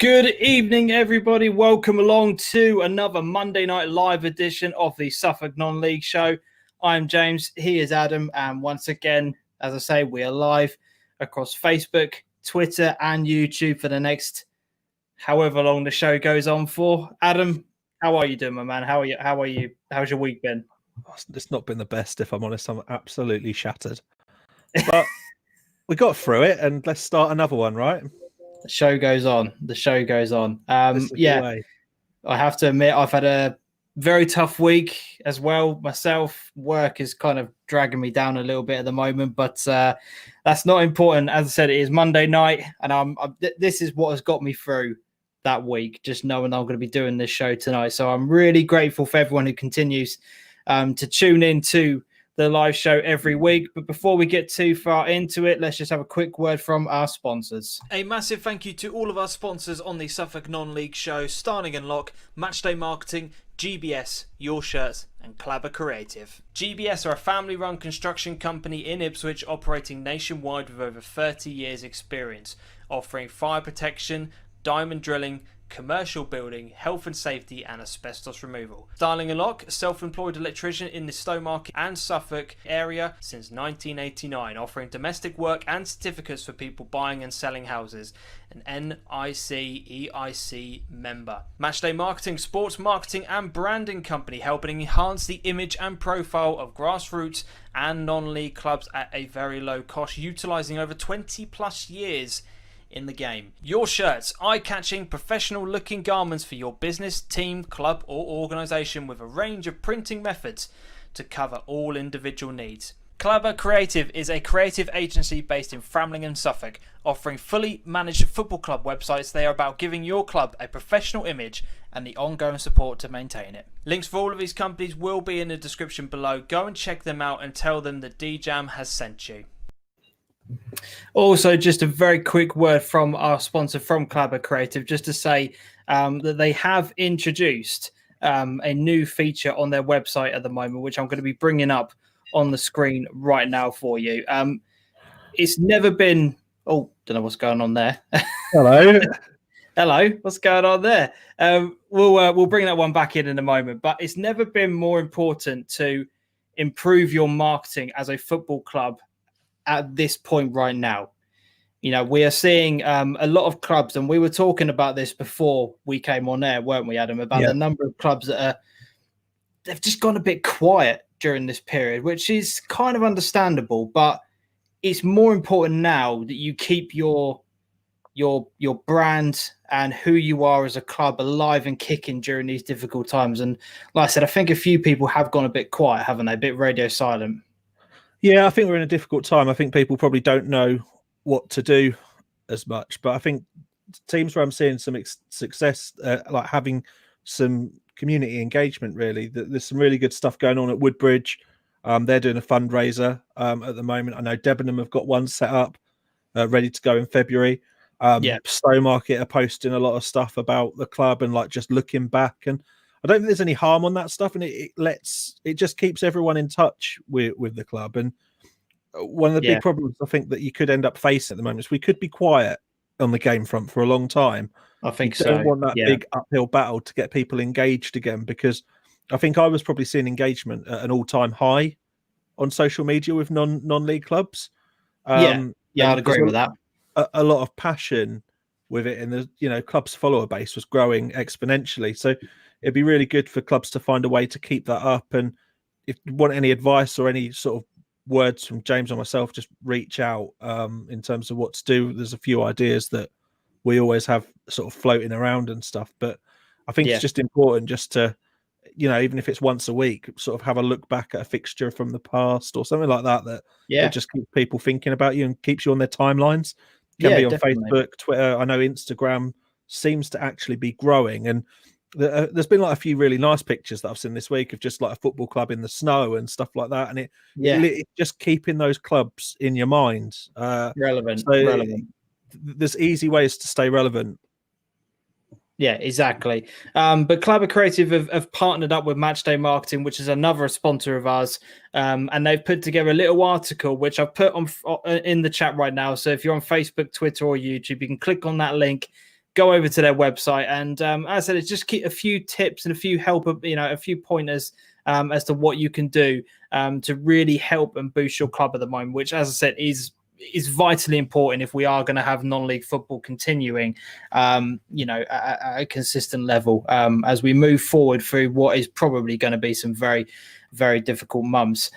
Good evening, everybody. Welcome along to another Monday night live edition of the Suffolk Non-League Show. I'm James, he is Adam, and once again, as I say, we are live across Facebook, Twitter, and YouTube for the next however long the show goes on for. Adam, how are you doing, my man? How are you? How's your week been? It's not been the best, if I'm honest. I'm absolutely shattered. But we got through it, and let's start another one, right? The show goes on. I have to admit, I've had a very tough week as well myself. Work is kind of dragging me down a little bit at the moment, but that's not important. As I said, it is Monday night, and this is what has got me through that week, just knowing I'm going to be doing this show tonight. So I'm really grateful for everyone who continues to tune in to the live show every week. But before we get too far into it, let's just have a quick word from our sponsors. A massive thank you to all of our sponsors on the Suffolk Non-League Show: Starling and Lock, Matchday Marketing, GBS, Your Shirts, and Clabber Creative. GBS are a family-run construction company in Ipswich operating nationwide with over 30 years experience, offering fire protection, diamond drilling, commercial building, health and safety, and asbestos removal. Starling and Lock, self-employed electrician in the Stowmarket and Suffolk area since 1989, offering domestic work and certificates for people buying and selling houses. An NIC/EIC member. Matchday Marketing, sports marketing and branding company, helping enhance the image and profile of grassroots and non-league clubs at a very low cost, utilising over 20 plus years in the game. Your Shirts, eye-catching, professional-looking garments for your business, team, club or organisation, with a range of printing methods to cover all individual needs. Clabber Creative is a creative agency based in Framlingham, Suffolk, offering fully managed football club websites. They are about giving your club a professional image and the ongoing support to maintain it. Links for all of these companies will be in the description below. Go and check them out and tell them that DeeJam has sent you. Also, just a very quick word from our sponsor from Clabber Creative, just to say that they have introduced a new feature on their website at the moment, which I'm going to be bringing up on the screen right now for you. It's never been... Oh, don't know what's going on there. Hello. Hello, what's going on there? We'll bring that one back in a moment, but it's never been more important to improve your marketing as a football club at this point right now. You know, we are seeing a lot of clubs, and we were talking about this before we came on air, weren't we, Adam, about the number of clubs that they've just gone a bit quiet during this period, which is kind of understandable, but it's more important now that you keep your brand and who you are as a club alive and kicking during these difficult times. And like I said, I think a few people have gone a bit quiet, haven't they? A bit radio silent. Yeah, I think we're in a difficult time. I think people probably don't know what to do as much, but I think teams where I'm seeing some success, like having some community engagement, really. There's some really good stuff going on at Woodbridge. They're doing a fundraiser at the moment. I know Debenham have got one set up, ready to go in February. Stowmarket are posting a lot of stuff about the club and like just looking back, and I don't think there's any harm on that stuff, and it just keeps everyone in touch with the club. And one of the big problems I think that you could end up facing at the moment is we could be quiet on the game front for a long time. I think you don't want that big uphill battle to get people engaged again, because I think I was probably seeing engagement at an all-time high on social media with non-league clubs. I'd agree with that. A lot of passion with it, and the club's follower base was growing exponentially. So it'd be really good for clubs to find a way to keep that up. And if you want any advice or any sort of words from James or myself, just reach out in terms of what to do. There's a few ideas that we always have sort of floating around and stuff. But I think it's just important just to, even if it's once a week, sort of have a look back at a fixture from the past or something like that, that just keeps people thinking about you and keeps you on their timelines. It can be on definitely. Facebook, Twitter. I know Instagram seems to actually be growing, and there's been like a few really nice pictures that I've seen this week of just like a football club in the snow and stuff like that. And it's just keeping those clubs in your mind. Relevant. There's easy ways to stay relevant. Yeah, exactly. But Clabber Creative have partnered up with Matchday Marketing, which is another sponsor of ours. And they've put together a little article, which I've put on in the chat right now. So if you're on Facebook, Twitter or YouTube, you can click on that link. go over to their website. And as I said, it's just keep a few tips and a few help, a few pointers as to what you can do to really help and boost your club at the moment, which, as I said, is vitally important if we are going to have non-league football continuing, at a consistent level as we move forward through what is probably going to be some very, very difficult months.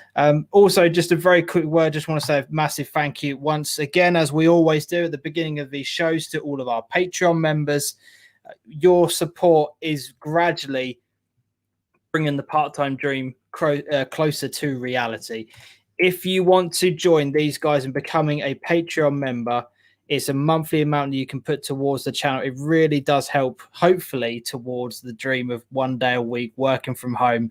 Also, just a very quick word, just want to say a massive thank you once again, as we always do at the beginning of these shows, to all of our Patreon members. Your support is gradually bringing the part-time dream closer to reality. If you want to join these guys and becoming a Patreon member, it's a monthly amount that you can put towards the channel. It really does help, hopefully, towards the dream of one day a week working from home,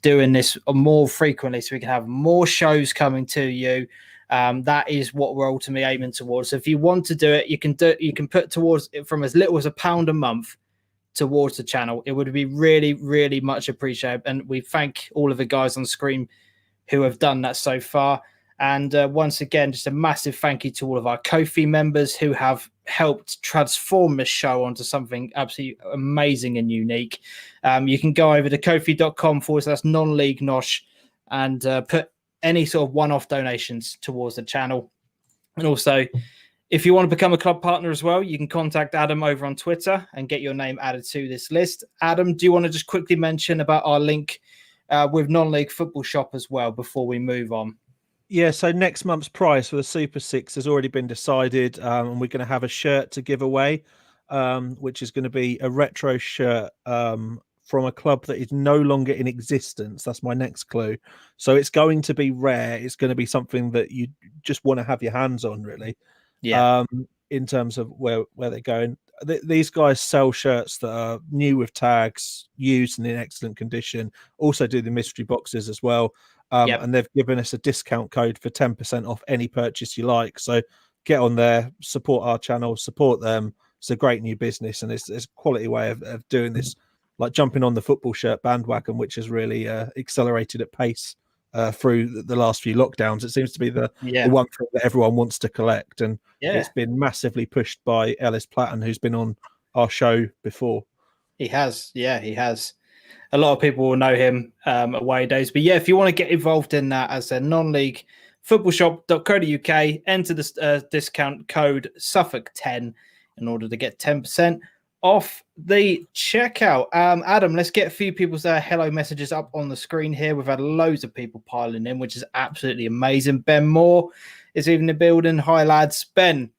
doing this more frequently so we can have more shows coming to you. That is what we're ultimately aiming towards. So if you want to do it, you can put towards it from as little as £1 a month towards the channel. It would be really, really much appreciated. And we thank all of the guys on screen who have done that so far. And once again, just a massive thank you to all of our Ko-fi members who have helped transform this show onto something absolutely amazing and unique. You can go over to kofi.com/non-league nosh and put any sort of one-off donations towards the channel. And also, if you want to become a club partner as well, you can contact Adam over on Twitter and get your name added to this list. Adam, do you want to just quickly mention about our link with non-league football shop as well before we move on? Yeah, so next month's prize for the Super Six has already been decided, and we're going to have a shirt to give away, which is going to be a retro shirt from a club that is no longer in existence. That's my next clue. So it's going to be rare. It's going to be something that you just want to have your hands on, really. Yeah. In terms of where they're going. These guys sell shirts that are new with tags, used and in excellent condition. Also do the mystery boxes as well. And they've given us a discount code for 10% off any purchase you like. So get on there, support our channel, support them. It's a great new business, and it's a quality way of doing this, like jumping on the football shirt bandwagon, which has really accelerated at pace through the last few lockdowns. It seems to be the one thing that everyone wants to collect, and it's been massively pushed by Ellis Platten, who's been on our show before. He has, he has. A lot of people will know him away days, but if you want to get involved in that, as a non-league footballshop.co.uk, enter the discount code Suffolk10 in order to get 10% off the checkout. Adam, let's get a few people's hello messages up on the screen here. We've had loads of people piling in, which is absolutely amazing. Ben Moore is even in the building. Hi, lads. Ben,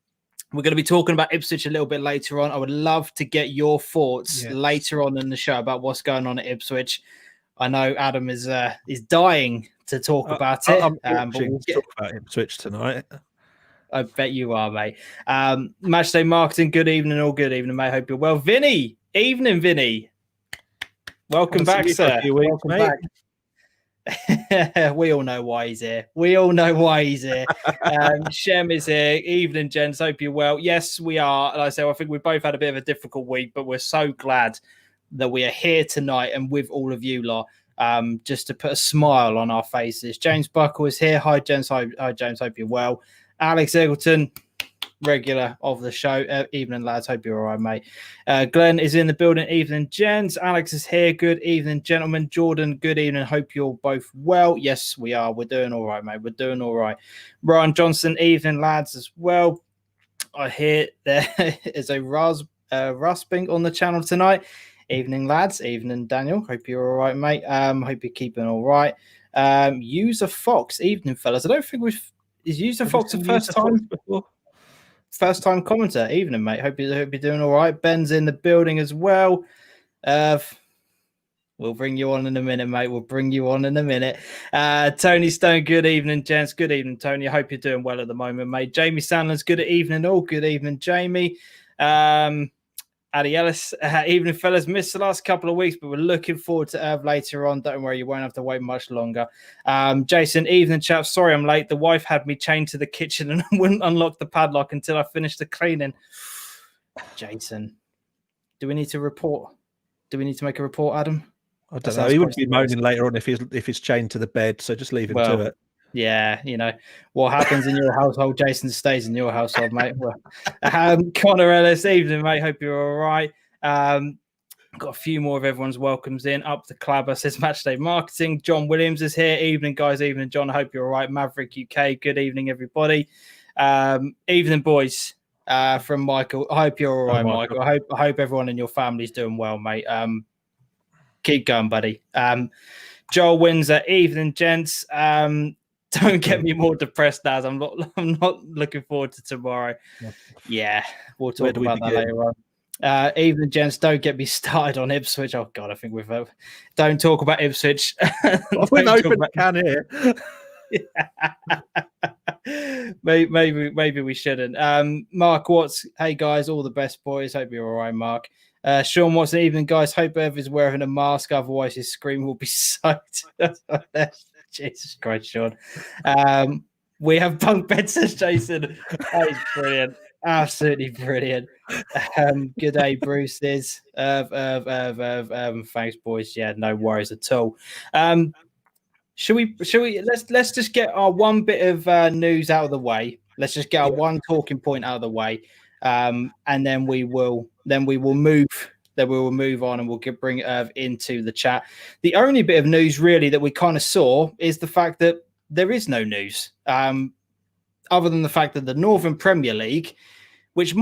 we're going to be talking about Ipswich a little bit later on. I would love to get your thoughts later on in the show about what's going on at Ipswich. I know Adam is dying to talk about it. I'm but we'll talk about Ipswich tonight. I bet you are, mate. Matchday Marketing, good evening, all good evening, mate. Hope you're well. Vinny, evening, Vinny. Welcome back, sir. Welcome back. We all know why he's here. Shem is here. Evening, gents. Hope you're well. Yes, we are. Like I say, I think we both had a bit of a difficult week, but we're so glad that we are here tonight and with all of you lot, just to put a smile on our faces. James Buckle is here. Hi, James. Hi, James. Hope you're well. Alex Eggleton, regular of the show. Evening, lads. Hope you're all right, mate. Glenn is in the building. Evening, gents. Alex is here. Good evening, gentlemen. Jordan, good evening. Hope you're both well. Yes, we are. We're doing all right, mate. We're doing all right. Ryan Johnson, evening, lads, as well. I hear there is a rasping on the channel tonight. Evening, lads. Evening, Daniel. Hope you're all right, mate. Hope you're keeping all right. User Fox, evening, fellas. I don't think is User Fox the first time before? First time commenter. Evening, mate. Hope you're doing all right. Ben's in the building as well. We'll bring you on in a minute, mate. We'll bring you on in a minute. Tony Stone, good evening, gents. Good evening, Tony. I hope you're doing well at the moment, mate. Jamie Sandlands, good evening. All good evening, Jamie. Addy Ellis, evening, fellas. Missed the last couple of weeks, but we're looking forward to Irv later on. Don't worry, you won't have to wait much longer. Jason, evening, chaps. Sorry I'm late. The wife had me chained to the kitchen and wouldn't unlock the padlock until I finished the cleaning. Jason, do we need to report? Do we need to make a report, Adam? I don't know. He wouldn't be moaning later on if he's chained to the bed, so just leave him to it. Yeah, what happens in your household, Jason, stays in your household, mate. Well, Connor Ellis, evening, mate. Hope you're all right. Got a few more of everyone's welcomes in. Up the Clabber says Matchday Marketing. John Williams is here. Evening, guys. Evening, John. I hope you're all right. Maverick UK. Good evening, everybody. Evening, boys. From Michael. I hope you're all right, Michael. I hope everyone in your family's doing well, mate. Keep going, buddy. Joel Windsor. Evening, gents. Don't get me more depressed, Naz. I'm not looking forward to tomorrow. Yeah, we'll talk about that later on. Evening, gents. Don't get me started on Ipswich. Oh God, I think we've don't talk about Ipswich. We've opened the can here. Maybe we shouldn't. Mark Watts. Hey guys, all the best, boys. Hope you're all right, Mark. Sean Watson. Evening, guys. Hope Ev wearing a mask. Otherwise, his screen will be soaked. Jesus Christ, Sean. We have bunk beds, says Jason. That is brilliant. Absolutely brilliant. Good day, Bruce's. Thanks, boys. Yeah, no worries at all. Should we let's just get our one bit of news out of the way. Let's just get our one talking point out of the way. And then we will move on and we'll bring Irv into the chat. The only bit of news really that we kind of saw is the fact that there is no news. Other than the fact that the Northern Premier League, which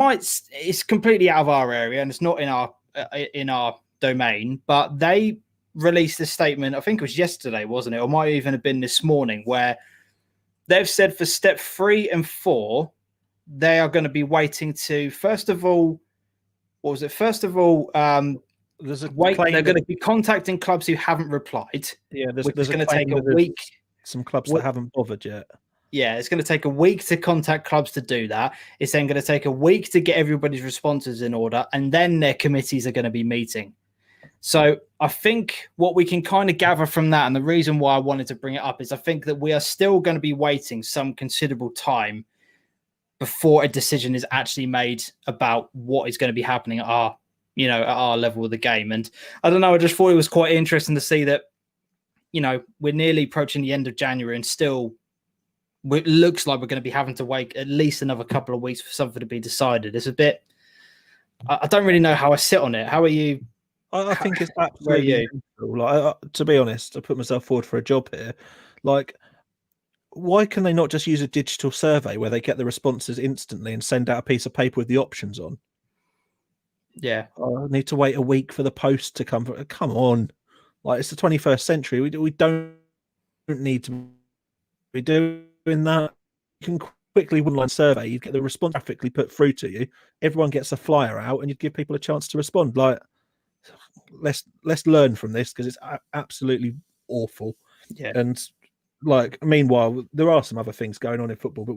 is completely out of our area and it's not in our domain, but they released a statement, I think it was yesterday, wasn't it? Or might even have been this morning, where they've said for step 3 and 4, they are going to be waiting to, first of all, they're going to be contacting clubs who haven't replied. Yeah, there's going to take a week. Some clubs that haven't bothered yet. Yeah, it's going to take a week to contact clubs to do that. It's then going to take a week to get everybody's responses in order, and then their committees are going to be meeting. So I think what we can kind of gather from that, and the reason why I wanted to bring it up, is I think that we are still going to be waiting some considerable time before a decision is actually made about what is going to be happening at our level of the game. And I don't know, I just thought it was quite interesting to see that, we're nearly approaching the end of January and still it looks like we're going to be having to wait at least another couple of weeks for something to be decided. It's a bit, I don't really know how I sit on it. How are you? I think it's absolutely like, to be honest, I put myself forward for a job here. Like, why can they not just use a digital survey where they get the responses instantly and send out a piece of paper with the options on? Yeah. I need to wait a week for the post to come. Come on. Like, it's the 21st century. We don't need to be doing that. You can quickly one-line survey. You get the response graphically put through to you. Everyone gets a flyer out and you give people a chance to respond. Like, let's learn from this, because it's absolutely awful. Yeah. And like, meanwhile, there are some other things going on in football,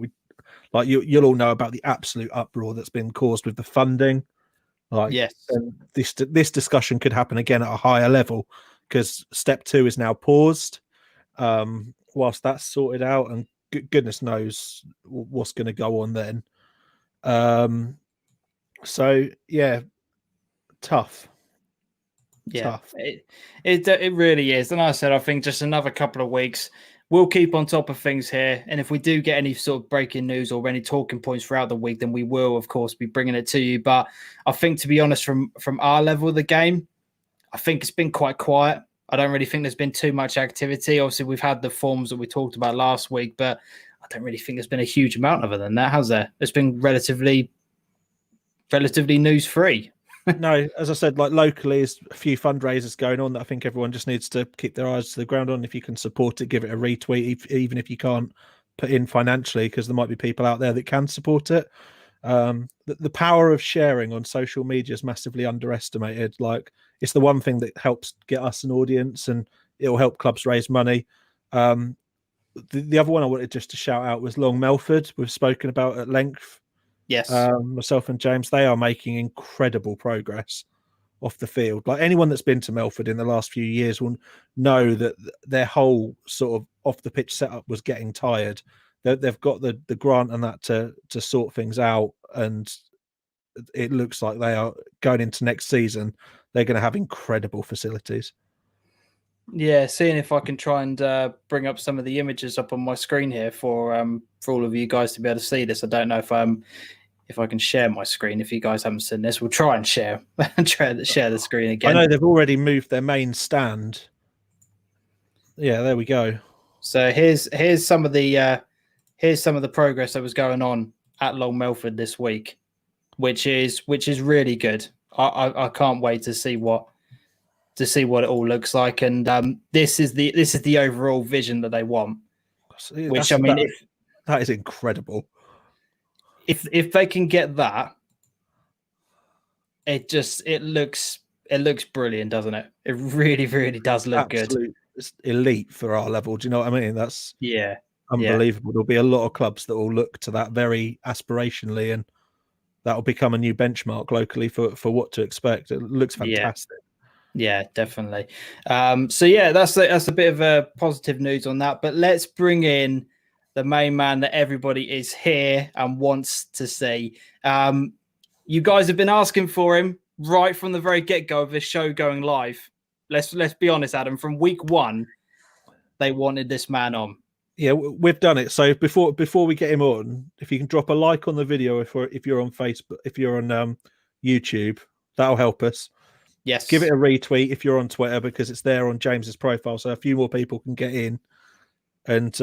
but you'll all know about the absolute uproar that's been caused with the funding. Like, yes, and this discussion could happen again at a higher level, because step 2 is now paused whilst that's sorted out, and goodness knows what's going to go on then. So yeah, tough. Yeah, it really is. And like I said, I think just another couple of weeks, we'll keep on top of things here. And if we do get any sort of breaking news or any talking points throughout the week, then we will, of course, be bringing it to you. But I think, to be honest, from our level of the game, I think it's been quite quiet. I don't really think there's been too much activity. Obviously, we've had the forms that we talked about last week, but I don't really think there's been a huge amount other than that, has there? It's been relatively news-free. No, as I said, like, locally, there's a few fundraisers going on that I think everyone just needs to keep their eyes to the ground on. If you can support it, give it a retweet, even if you can't put in financially, because there might be people out there that can support it. The power of sharing on social media is massively underestimated. Like, it's the one thing that helps get us an audience, and it'll help clubs raise money. The other one I wanted just to shout out was Long Melford. We've spoken about at length. Yes. Myself and James, they are making incredible progress off the field. Like, anyone that's been to Melford in the last few years will know that their whole sort of off the pitch setup was getting tired. They've got the grant and that to sort things out, and it looks like they are going into next season. They're going to have incredible facilities. Yeah, seeing if I can try and bring up some of the images up on my screen here for all of you guys to be able to see this. I don't know if I can share my screen. If you guys haven't seen this, we'll try and share share the screen again. I know they've already moved their main stand. Yeah, there we go. So here's some of the progress that was going on at Long Melford this week, which is really good. I can't wait to see what it all looks like, and this is the overall vision that they want. Which that is incredible. If they can get that, it looks brilliant, doesn't it? It really, really does look good. It's elite for our level. Do you know what I mean? That's unbelievable. There'll be a lot of clubs that will look to that very aspirationally, and that will become a new benchmark locally for what to expect. It looks fantastic. Yeah, definitely. So yeah, that's a bit of a positive news on that. But let's bring in the main man that everybody is here and wants to see. You guys have been asking for him right from the very get-go of this show going live. Let's be honest, Adam. From week one, they wanted this man on. Yeah, we've done it. So before we get him on, if you can drop a like on the video, if you're on Facebook, if you're on YouTube, that'll help us. Yes. Give it a retweet if you're on Twitter, because it's there on James's profile, so a few more people can get in. And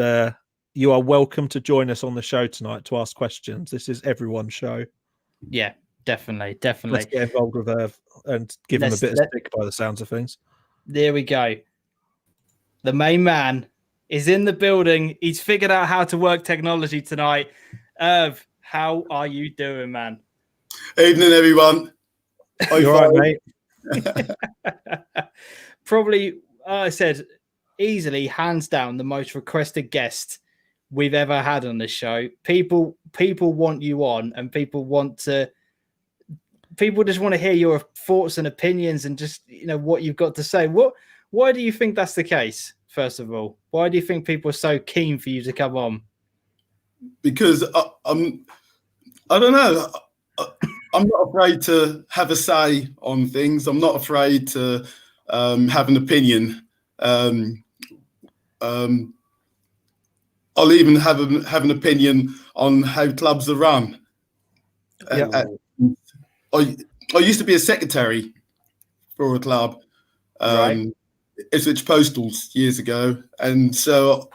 you are welcome to join us on the show tonight to ask questions. This is everyone's show. Yeah, definitely. Let's get involved with Irv and give him a bit of stick by the sounds of things. There we go. The main man is in the building. He's figured out how to work technology tonight. Irv, how are you doing, man? Evening, everyone. You all right, mate? Probably, I said, easily, hands down, the most requested guest we've ever had on this show. People want you on, and people just want to hear your thoughts and opinions and just, what you've got to say. Why do you think that's the case? First of all, why do you think people are so keen for you to come on? Because I don't know. I'm not afraid to have a say on things. I'm not afraid to have an opinion. I'll even have an opinion on how clubs are run. Yeah. I used to be a secretary for a club, Right. Ipswich Postals, years ago, and so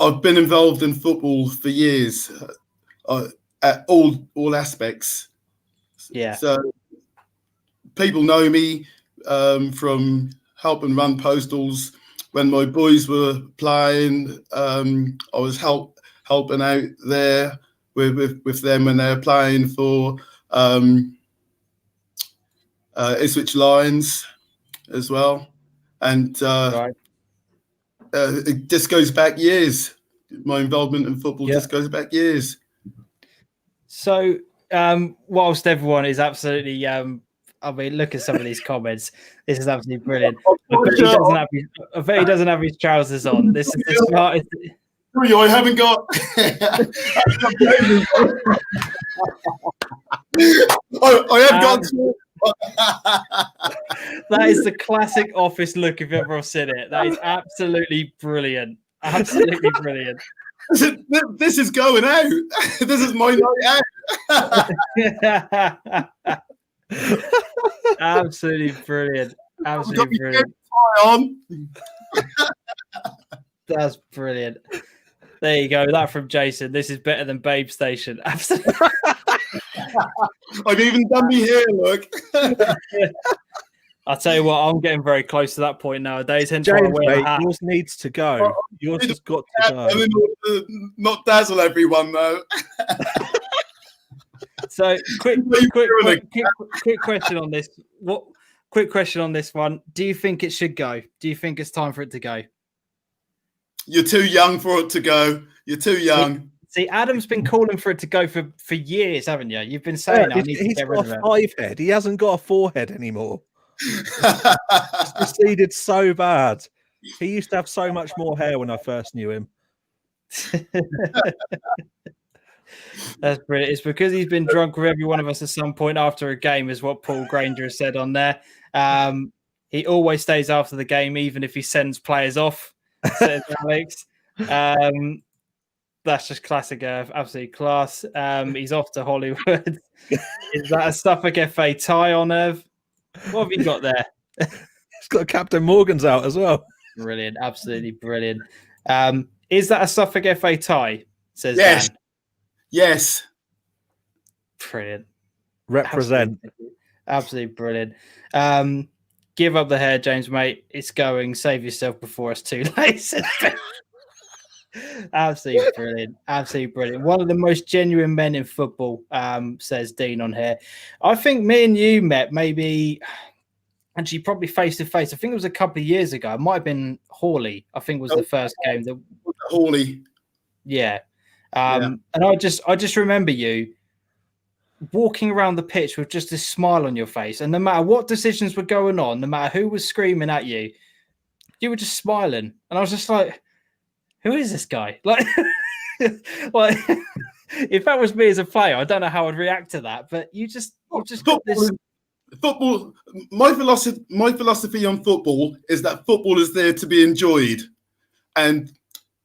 I've been involved in football for years at all aspects. Yeah. So people know me from helping run Postals. When my boys were playing, I was helping out there with them when they were playing for Ipswich Lions as well. And Right. it just goes back years. My involvement in football just goes back years. So, whilst everyone is absolutely, look at some of these comments. This is absolutely brilliant. I bet he doesn't have his trousers on. This is the smartest. I haven't got. I have got. That is the classic office look if you've ever seen it. That is absolutely brilliant. Absolutely brilliant. This is going out. This is my night out. Absolutely brilliant. Absolutely brilliant. That's brilliant. There you go. That from Jason. This is better than Babe Station. Absolutely. I've even done me hair, look. I'll tell you what, I'm getting very close to that point nowadays. Hence James, why I wear a hat. yours needs to go. Yours has got to go. Not dazzle everyone, though. So, quick question on this. Quick question on this one. Do you think it should go? Do you think it's time for it to go? You're too young for it to go. You're too young. See, Adam's been calling for it to go for years, haven't you? You've been saying I need to get rid of it. He's got a 5 head. He hasn't got a 4 head anymore. It's receded so bad. He used to have so much more hair when I first knew him. That's brilliant. It's because he's been drunk with every one of us at some point after a game, is what Paul Granger has said on there. He always stays after the game, even if he sends players off, says Alex. That's just classic Irv, absolutely class. He's off to Hollywood. Is that a Suffolk FA tie on Irv? What have you got there? He's got Captain Morgan's out as well. Brilliant, absolutely brilliant. Is that a Suffolk FA tie? Says Yes. Dan. Yes. Brilliant. Represent. Absolutely brilliant. Give up the hair, James, mate. It's going. Save yourself before it's too late. Absolutely brilliant. Absolutely brilliant. One of the most genuine men in football, says Dean on here. I think me and you met maybe, actually probably face to face. I think it was a couple of years ago. It might have been Hawley. I think was the first game. Hawley. Yeah. And I just remember you walking around the pitch with just this smile on your face, and no matter what decisions were going on, no matter who was screaming at you, you were just smiling. And I was just like, who is this guy? Like, like if that was me as a player, I don't know how I'd react to that, but you just got this football. My philosophy on football is that football is there to be enjoyed, and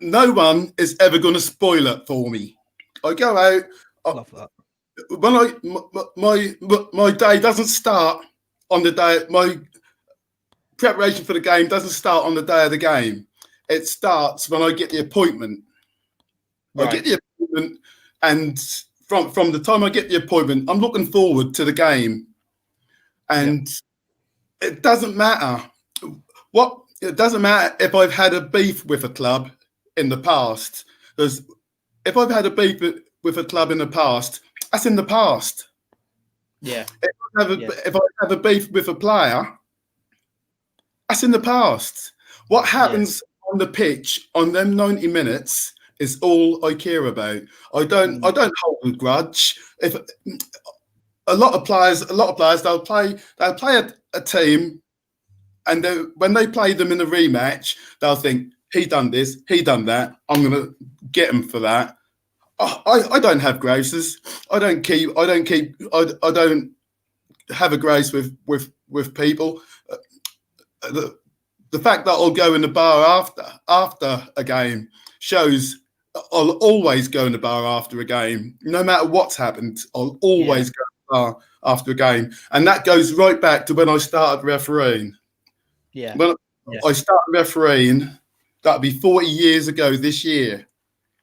no one is ever going to spoil it for me. I go out. I love that. When my day doesn't start on the day, my preparation for the game doesn't start on the day of the game. It starts when I get the appointment. Right. I get the appointment, and from the time I get the appointment, I'm looking forward to the game. And it doesn't matter it doesn't matter if I've had a beef with a club in the past. Because if I've had a beef with a club in the past, that's in the past. Yeah. If I have a beef with a player, that's in the past. What happens on the pitch on them 90 minutes is all I care about. I don't hold a grudge. If a lot of players they'll play a team, and when they play them in the rematch, they'll think, he done this, he done that, I'm gonna get him for that. I don't have graces. I don't have a grace with people. The fact that I'll go in the bar after a game shows I'll always go in the bar after a game. No matter what's happened, I'll always go in the bar after a game. And that goes right back to when I started refereeing. Yeah. When I started refereeing, that'll be 40 years ago this year.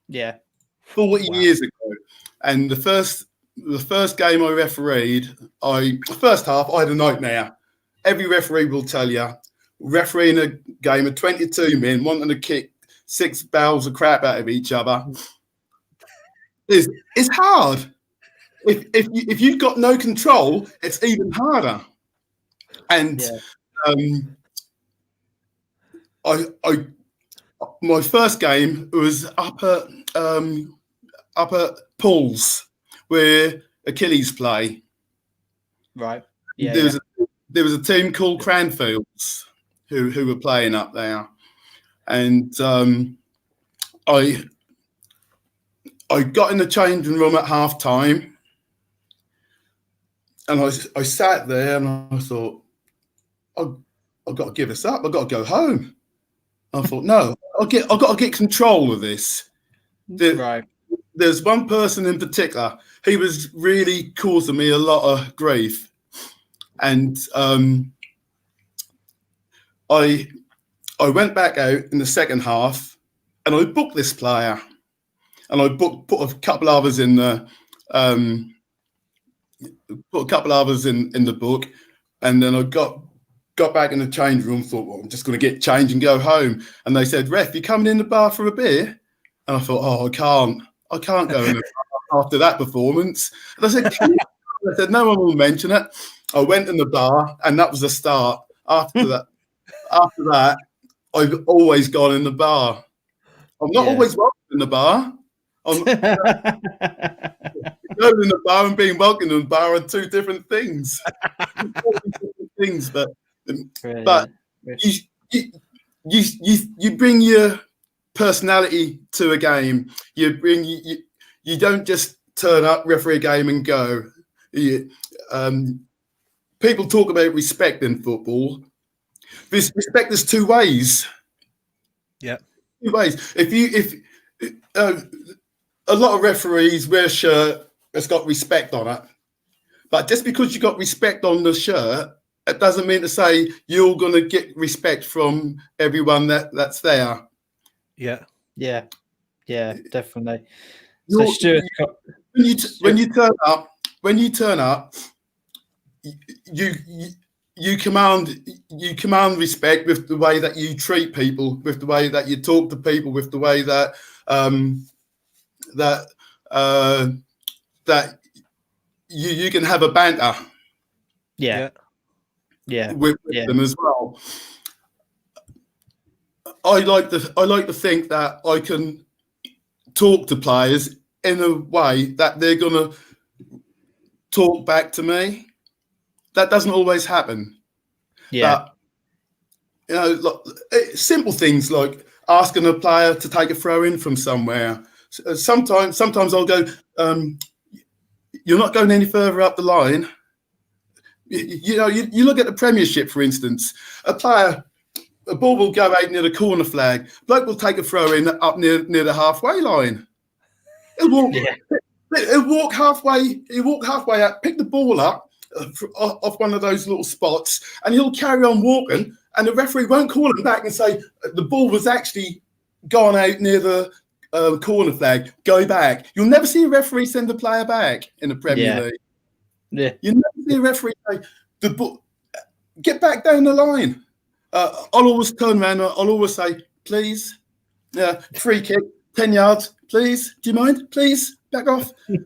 Yeah. 40 years ago. And the first game I refereed, first half, I had a nightmare. Every referee will tell you, refereeing a game of 22 men wanting to kick 6 barrels of crap out of each other is hard. If you've got no control, it's even harder. And my first game was up at Paul's, where Achilles play. Right. Yeah. There was a team called Cranfields who were playing up there, and I got in the changing room at half time, and I sat there and I thought, I've got to give this up. I've got to go home. I thought, no, I've got to get control of this. Right. There's one person in particular. He was really causing me a lot of grief, and I went back out in the second half, and I booked this player, and I put a couple others in the book, and then I got back in the change room. Thought, well, I'm just going to get changed and go home. And they said, "Ref, you coming in the bar for a beer?" And I thought, oh, I can't go in the bar after that performance. And I said, no one will mention it. I went in the bar, and that was the start. After that, I've always gone in the bar. I'm not always welcome in the bar. Going in the bar and being welcome in the bar are two different things. But you bring your personality to a game. You don't just turn up, referee a game, and go. People talk about respect in football. Respect there's two ways. Yeah. Two ways. If a lot of referees wear a shirt that's got respect on it, but just because you got respect on the shirt, it doesn't mean to say you're going to get respect from everyone that's there. Yeah. Yeah, definitely. So Stuart, when you turn up, you command respect with the way that you treat people, with the way that you talk to people, with the way that that you can have a banter. Yeah. With them as well. I like to think that I can talk to players in a way that they're gonna talk back to me. That doesn't always happen. Yeah. But, simple things like asking a player to take a throw in from somewhere. Sometimes I'll go, you're not going any further up the line. You look at the Premiership, for instance. A ball will go out near the corner flag. Bloke will take a throw in up near the halfway line. He'll walk halfway. He'll walk halfway out, pick the ball up off one of those little spots, and he'll carry on walking. And the referee won't call him back and say the ball was actually gone out near the corner flag. Go back. You'll never see a referee send a player back in the Premier League. Yeah. You never see a referee say, get back down the line. I'll always turn around. I'll always say, please. Yeah, free kick, 10 yards, please. Do you mind? Please, back off. Do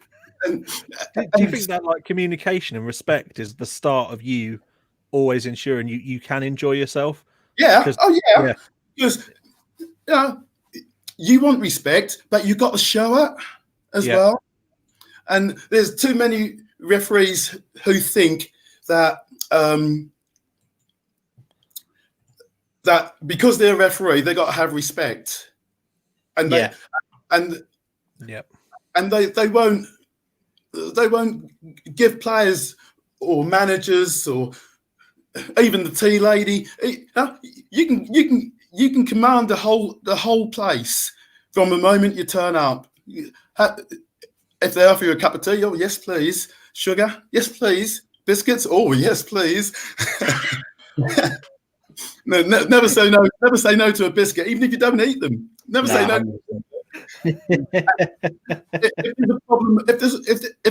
you think that like communication and respect is the start of you always ensuring you can enjoy yourself? Yeah. Yeah. Because you want respect, but you've got to show it as well. And there's too many referees who think that that because they're a referee, they got to have respect, and they won't give players or managers or even the tea lady. You can command the whole place from the moment you turn up. If they offer you a cup of tea, oh yes please. Sugar, yes please. Biscuits, oh yes please. No, never say no. Never say no to a biscuit, even if you don't eat them. Never say no. If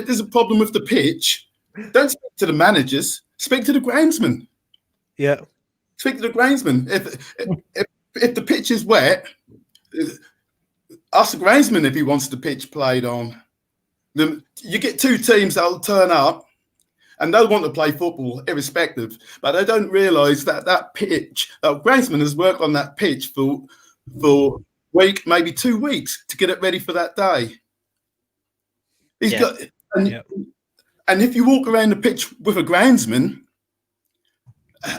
there's a problem with the pitch, don't speak to the managers. Speak to the groundsman. Yeah. Speak to the groundsman. If the pitch is wet, ask the groundsman if he wants the pitch played on. You get two teams that'll turn up and they'll want to play football irrespective, but they don't realise that pitch, that groundsman has worked on that pitch for a week, maybe 2 weeks to get it ready for that day. And if you walk around the pitch with a groundsman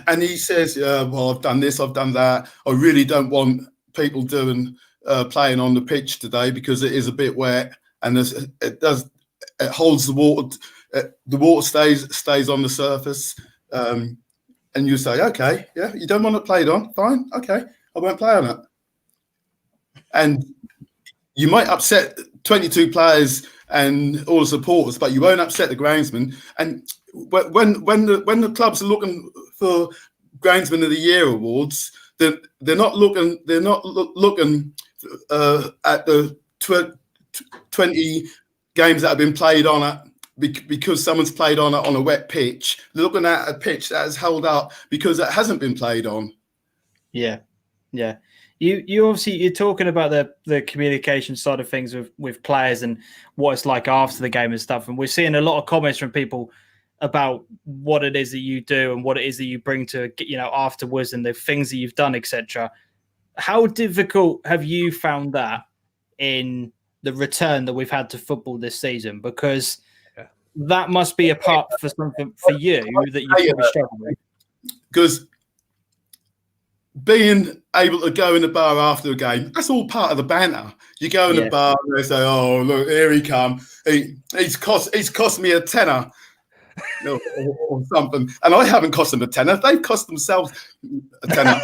and he says, well, I've done this, I've done that, I really don't want people playing on the pitch today because it is a bit wet and it holds the water. The water stays on the surface, and you say, okay, yeah, you don't want it played on, fine, okay, I won't play on it. And you might upset 22 players and all the supporters, but you won't upset the groundsman. And when the clubs are looking for Groundsman of the Year awards, they're not looking at the 20 games that have been played on it because someone's played on it on a wet pitch. They're looking at a pitch that is held up because it hasn't been played on. Yeah. You obviously, you're talking about the communication side of things with players and what it's like after the game and stuff. And we're seeing a lot of comments from people about what it is that you do and what it is that you bring to, afterwards and the things that you've done, etc. How difficult have you found that in the return that we've had to football this season? Because that must be a part for something for you that you probably struggle with. Because being able to go in the bar after a game, that's all part of the banter. You go in the bar and they say, oh, look, here he come. He's cost me a tenner. or something. And I haven't cost them a tenner. They've cost themselves a tenner.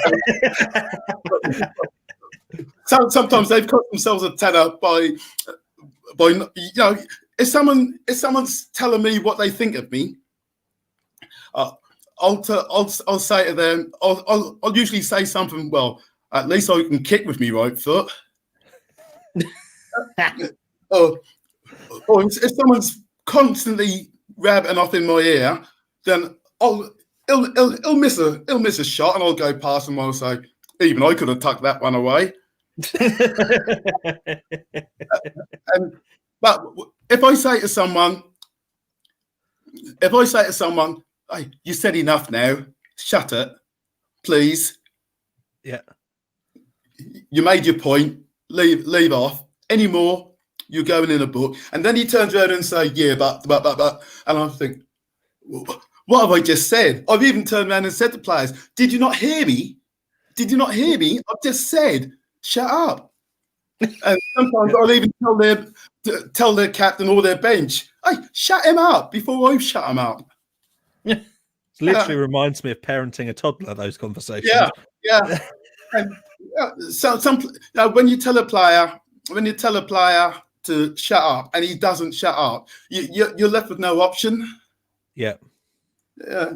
Sometimes they've cost themselves a tenner by if someone's telling me what they think of me, I'll say to them, I'll usually say something. Well, at least I can kick with me right foot. or if someone's constantly rabbing off in my ear, then he'll miss a shot, and I'll go past him. I'll say, even I could have tucked that one away. But if I say to someone, hey, you said enough now, shut it, please. Yeah. You made your point, leave off. Any more, you're going in a book. And then he turns around and say, yeah, but. And I think, what have I just said? I've even turned around and said to players, did you not hear me? I've just said, shut up. And sometimes I'll even tell their captain or their bench, hey, shut him up before I shut him up. It literally reminds me of parenting a toddler, those conversations. Yeah. And so when you tell a player to shut up and he doesn't shut up, you're left with no option. Yeah. Yeah.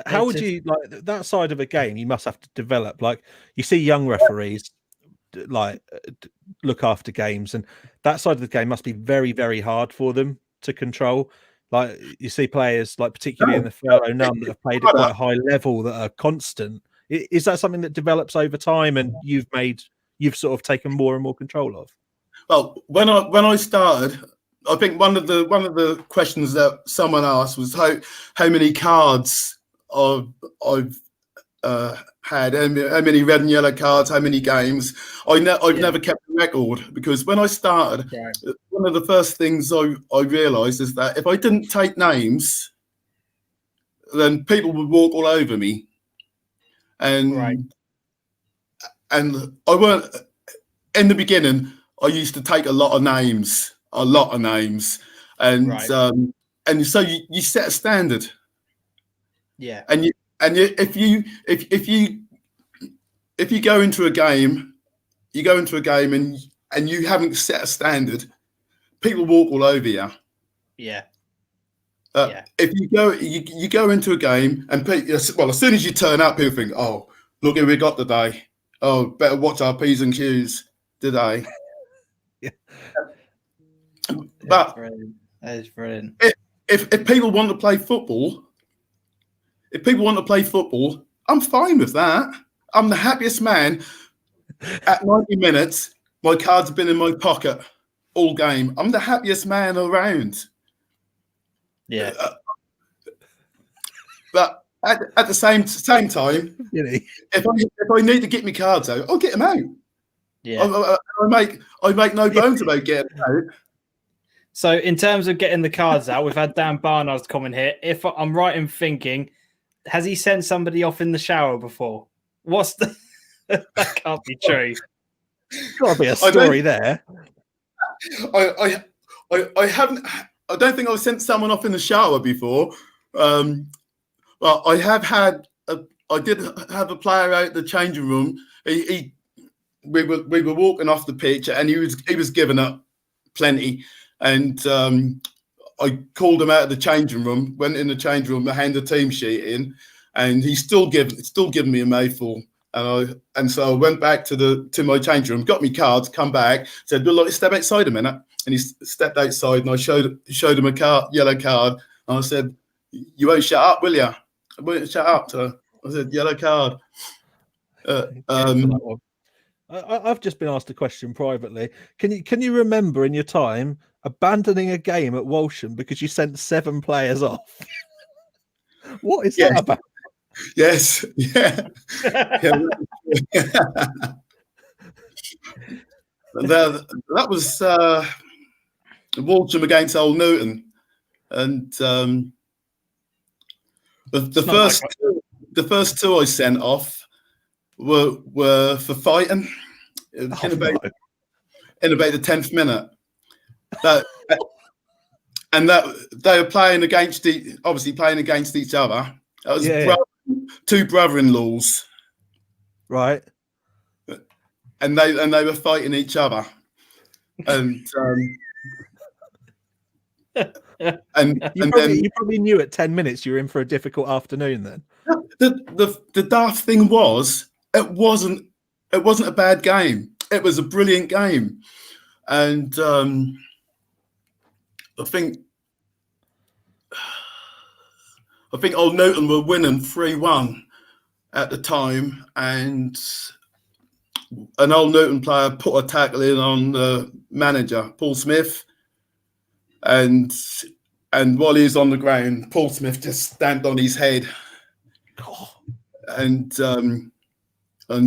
How would you like that side of a game? You must have to develop. Like you see young referees look after games, and that side of the game must be very, very hard for them to control. Like you see players, like particularly in the furlough none, that have played at quite a high level that are constant. Is that something that develops over time, and you've sort of taken more and more control of? Well, when I started, I think one of the questions that someone asked was how many cards I've had, how many red and yellow cards, how many games. I've never kept a record, because when I started, one of the first things I realised is that if I didn't take names, then people would walk all over me. And I weren't, in the beginning, I used to take a lot of names. And so you set a standard. Yeah. And if you go into a game, and you haven't set a standard, people walk all over you. Yeah. If you go into a game and as soon as you turn up, people think, oh, look who we got today. Oh, better watch our P's and Q's today. Yeah. But that is brilliant. If people want to play football, I'm fine with that. I'm the happiest man. At 90 minutes, my cards have been in my pocket all game. I'm the happiest man around. Yeah. But at the same time, if I need to get my cards out, I'll get them out. Yeah. I make no bones about getting them out. So in terms of getting the cards out, we've had Dan Barnard's comment here. If I'm right in thinking, has he sent somebody off in the shower before? That can't be true. Got to be a story there. I haven't. I don't think I've sent someone off in the shower before. Well, I have had. I did have a player out the changing room. We were walking off the pitch, and he was giving up plenty. And I called him out of the changing room. Went in the changing room, I handed the team sheet in, and he's still giving me a mouthful. And so I went back to my changing room, got me cards, come back, said, "Well, look, step outside a minute." And he stepped outside, and I showed him a yellow card, and I said, "You won't shut up, will you?" I won't shut up. So I said, "Yellow card." I've just been asked a question privately. Can you remember in your time abandoning a game at Walsham because you sent 7 players off? What is that about? Yes. Yeah. That was Walsham against Old Newton, and the first two I sent off were for fighting in about the 10th minute. and that they were playing against obviously playing against each other. It was two brother-in-laws, right? And they were fighting each other, and you probably knew at 10 minutes you were in for a difficult afternoon. Then the daft thing was it wasn't a bad game. It was a brilliant game, and I think Old Newton were winning 3-1 at the time, and an Old Newton player put a tackle in on the manager, Paul Smith, and while he was on the ground, Paul Smith just stamped on his head, and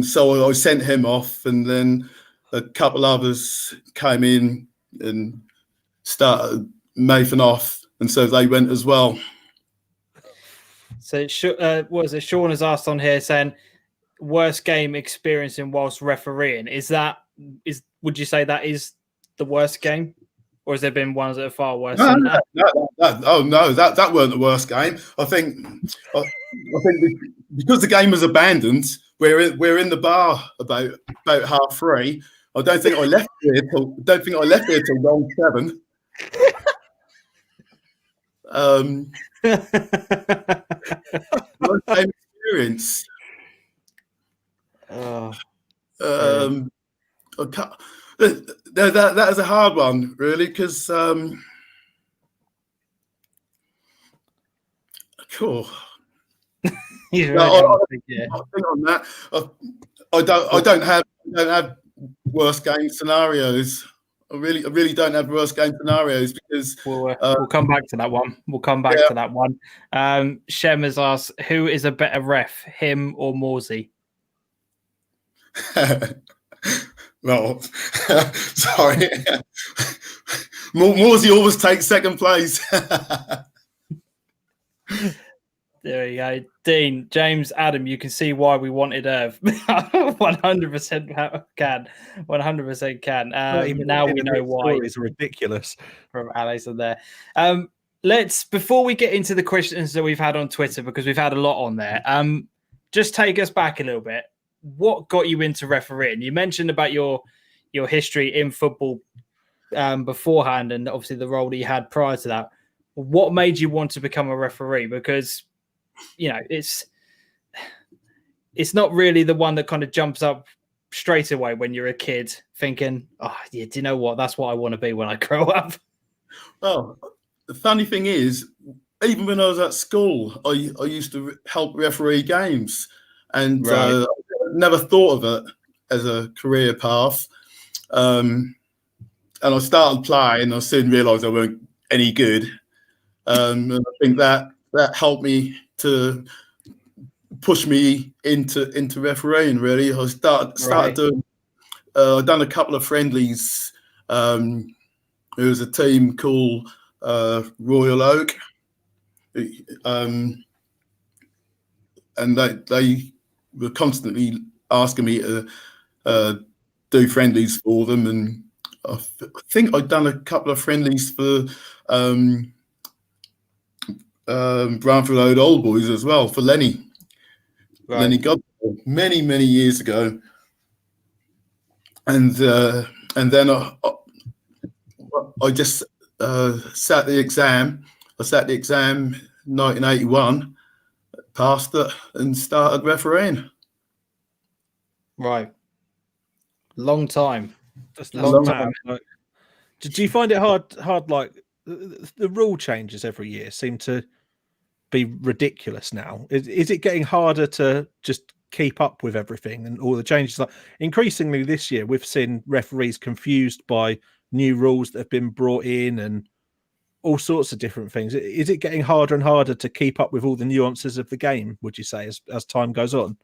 so I sent him off, and then a couple others came in and started making off, and so they went as well. So what is it? Sean has asked on here saying worst game experiencing whilst refereeing. Would you say that is the worst game, or has there been ones that are far worse than that? That weren't the worst game. I think because the game was abandoned, we're in the bar about 3:30. I don't think I left here till round 7. Worst game experience. That is a hard one, really, because cool. I don't have worst game scenarios. I really don't have worst game scenarios because we'll come back to that one. To that one. Shem has asked, who is a better ref, him or Morsey? Well, sorry. Morsey always takes second place. There you go. Dean, James, Adam, you can see why we wanted Irv. 100% can. 100% can. Now we know why. It's ridiculous. From Alex and there. Before we get into the questions that we've had on Twitter, because we've had a lot on there, just take us back a little bit. What got you into refereeing? You mentioned about your history in football beforehand, and obviously the role that you had prior to that. What made you want to become a referee? Because it's not really the one that kind of jumps up straight away when you're a kid thinking, oh yeah, do you know what? That's what I want to be when I grow up. Well, the funny thing is, even when I was at school, I used to help referee games, and I never thought of it as a career path. And I started playing. I soon realised I weren't any good. And I think that helped me to push me into refereeing. Really, I started doing. I've done a couple of friendlies. There was a team called Royal Oak, and they were constantly asking me to do friendlies for them, and I think I'd done a couple of friendlies for Bramford Road Old Boys as well, for Lenny. Right. Lenny Godwell, many years ago, and then I just sat the exam. I sat the exam 1981, passed it, and started refereeing. Right, long time. That's long time. Like, do you find it hard? Like the rule changes every year seem to be ridiculous now. Is it getting harder to just keep up with everything and all the changes? Like increasingly this year, we've seen referees confused by new rules that have been brought in and all sorts of different things. Is it getting harder and harder to keep up with all the nuances of the game, would you say, as time goes on?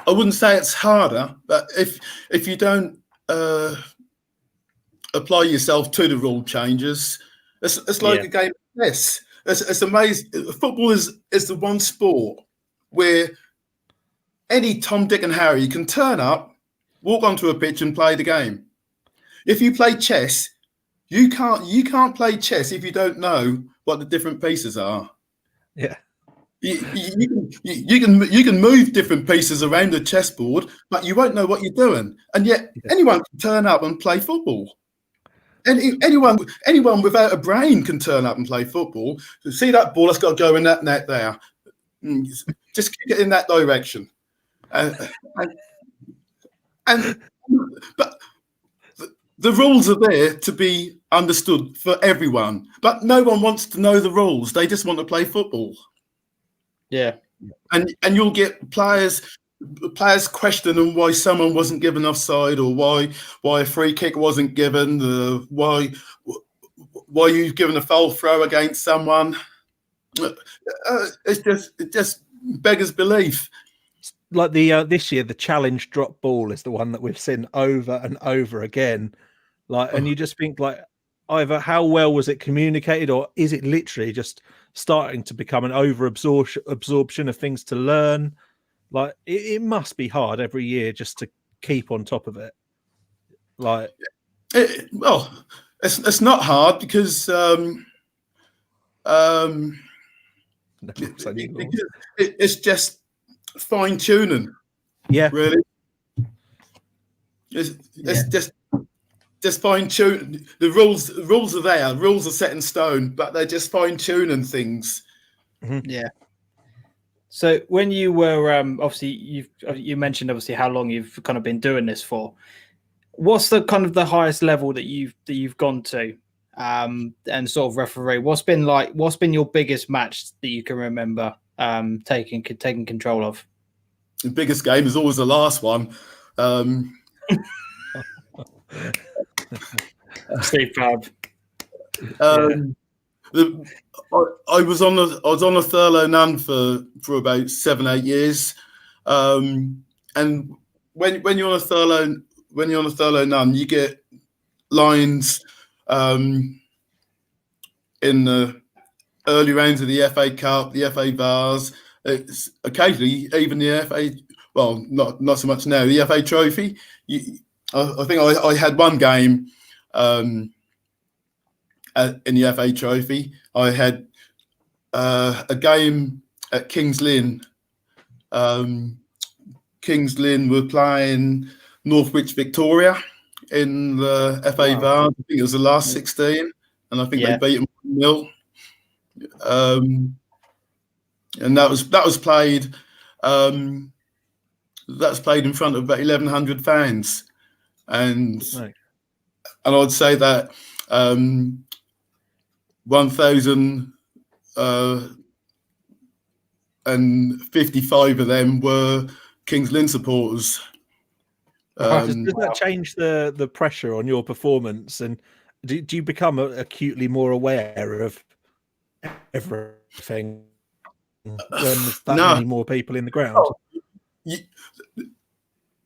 I wouldn't say it's harder, but if you don't apply yourself to the rule changes, it's like a game of chess. It's amazing. Football is the one sport where any Tom, Dick, and Harry can turn up, walk onto a pitch, and play the game. If you play chess, You can't play chess if you don't know what the different pieces are. Yeah. You can move different pieces around the chessboard, but you won't know what you're doing. And yet anyone can turn up and play football. Anyone without a brain can turn up and play football. See that ball? That's got to go in that net there. Just kick it in that direction. But the rules are there to be understood for everyone. But no one wants to know the rules. They just want to play football. Yeah. And you'll get players questioning why someone wasn't given offside, or why a free kick wasn't given, why you've given a foul throw against someone. It just beggars belief. Like this year, the challenge drop ball is the one that we've seen over and over again. Like, and you just think, like, either how well was it communicated, or is it literally just starting to become an absorption of things to learn? Like, it must be hard every year just to keep on top of it. Like, it's not hard because it's just fine tuning. Yeah, really. It's just fine tune. The rules are there. Rules are set in stone, but they're just fine tuning things. Mm-hmm. Yeah. So when you were obviously you mentioned obviously how long you've kind of been doing this for. What's the kind of the highest level that you've gone to, and sort of referee? What's been your biggest match that you can remember taking control of? The biggest game is always the last one. Steve Pab. I was on a furlough nun for about 7-8 years, and when you're on a furlough nun, you get lines in the early rounds of the FA Cup, the FA Vars. It's occasionally even the FA. Well, not so much now. The FA Trophy. I think I had one game in the FA Trophy. I had a game at Kings Lynn. Kings Lynn were playing Northwich Victoria in the FA Vars. I think it was the last 16, and I think they beat them 1-0. And that was played. That's played in front of about 1,100 fans, and I'd say that 1,055 of them were Kings Lynn supporters. Does that change the pressure on your performance, and do you become acutely more aware of everything when there's that many more people in the ground?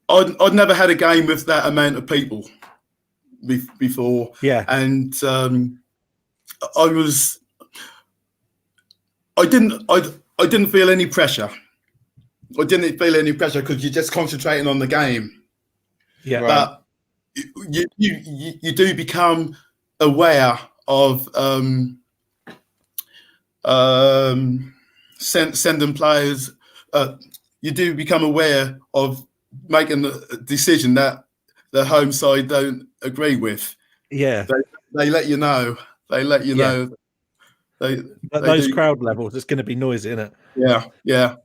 I'd never had a game with that amount of people before. Yeah, and I didn't feel any pressure. I didn't feel any pressure because you're just concentrating on the game. Yeah, but you do become aware of sending players. You do become aware of making a decision that the home side don't agree with. Yeah, they let you know. They let you know. At those crowd levels, it's going to be noisy, isn't it? Yeah.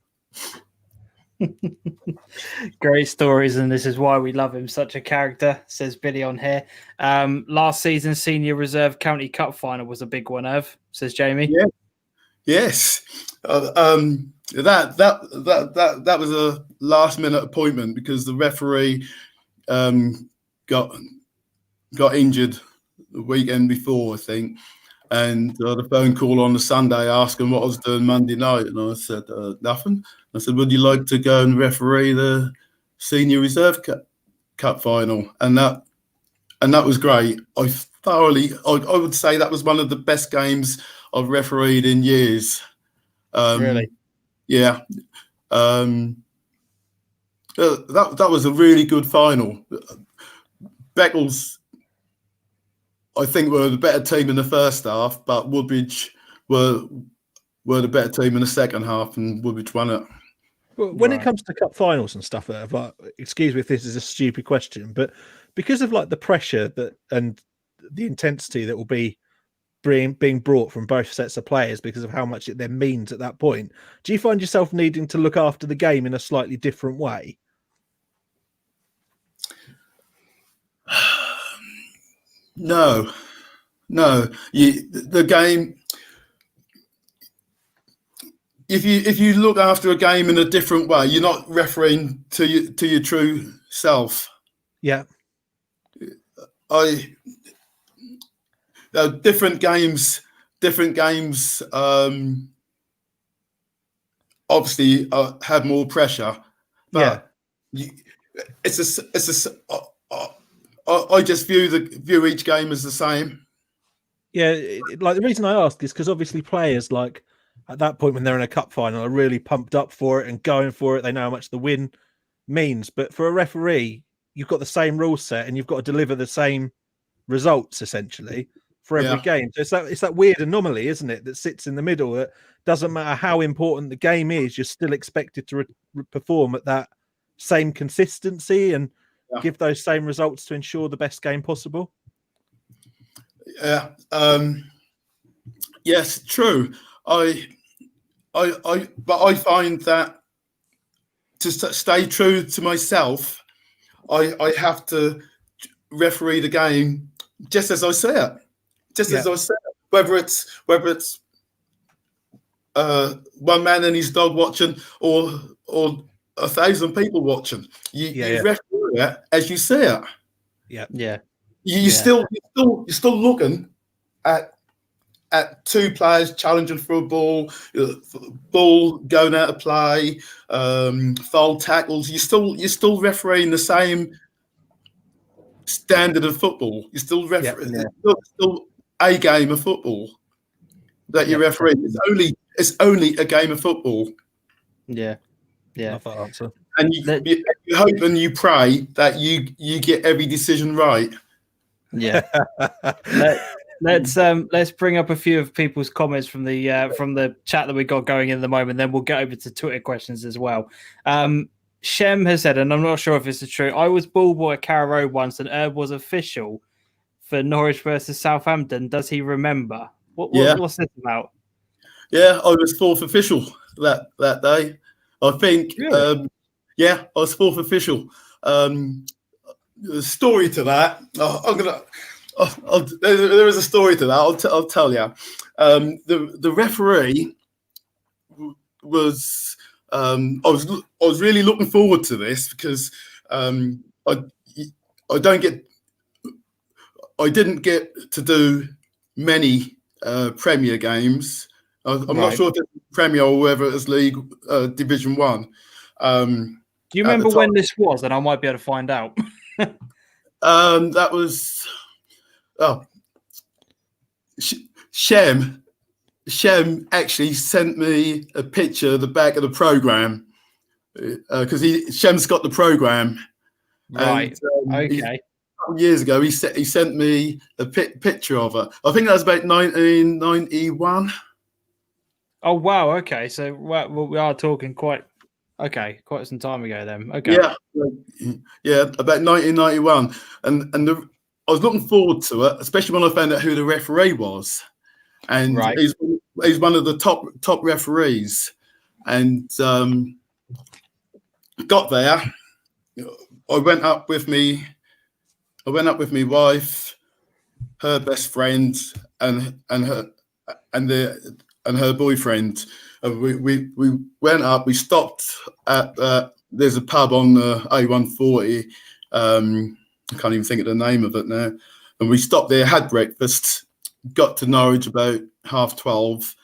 Great stories, and this is why we love him. Such a character, says Billy on here. Last season, senior reserve county cup final was a big one, Irv, says Jamie. Yeah. Yes. That was a last minute appointment because the referee got injured the weekend before, I think, and the phone call on the Sunday asking what I was doing Monday night, and I said nothing. I said, would you like to go and referee the senior reserve cup final? And that was great. I would say that was one of the best games I've refereed in years. Really? Yeah. That was a really good final. Beckles I think we're the better team in the first half, but Woodbridge were the better team in the second half, and Woodbridge won it. Well, when it comes to cup finals and stuff, excuse me if this is a stupid question, but because of like the pressure that and the intensity that will be being brought from both sets of players because of how much it then means at that point, do you find yourself needing to look after the game in a slightly different way? No. The game. If you look after a game in a different way, you're not refereeing to your true self. Yeah. Different games. Obviously, have more pressure. But I just view each game as the same. Yeah, like the reason I ask is because obviously players like at that point when they're in a cup final are really pumped up for it and going for it. They know how much the win means. But for a referee, you've got the same rule set and you've got to deliver the same results essentially for every game. So it's that weird anomaly, isn't it, that sits in the middle that doesn't matter how important the game is, you're still expected to perform at that same consistency and give those same results to ensure the best game possible. Yeah. Yes, true. But I find that to stay true to myself, I have to referee the game just as I say it. As I say it. Whether it's one man and his dog watching or 1,000 people watching, you referee it as you say it. You're still looking at two players challenging for a ball going out of play, foul tackles. You're still refereeing the same standard of football. You're still refereeing still a game of football that you're refereeing. It's only a game of football. Yeah. Love that answer. And you hope and you pray that you get every decision right. Yeah. Let's bring up a few of people's comments from the chat that we got going in the moment. Then we'll get over to Twitter questions as well. Shem has said, and I'm not sure if this is true, I was ball boy at Carrow Road once, and Herb was official for Norwich versus Southampton. Does he remember? What's this about? Yeah, I was fourth official that day. I think. Really? I was fourth official. The story to that. There is a story to that. I'll tell you. The referee was. I was really looking forward to this because I didn't get to do many Premier games. I'm not sure if it's Premier or whether it's League Division 1. Do you remember when this was? And I might be able to find out. That was Shem actually sent me a picture of the back of the program because Shem's got the program. Right. And, okay. Years ago, he sent me a picture of it. I think that was about 1991. Oh wow! Okay, so we are talking quite some time ago then. Okay. Yeah, about 1991, and I was looking forward to it, especially when I found out who the referee was, and he's one of the top referees, and got there. I went up with my wife, her best friend, and her boyfriend. We went up. We stopped at there's a pub on the A140. I can't even think of the name of it now. And we stopped there, had breakfast, got to Norwich about 12:30,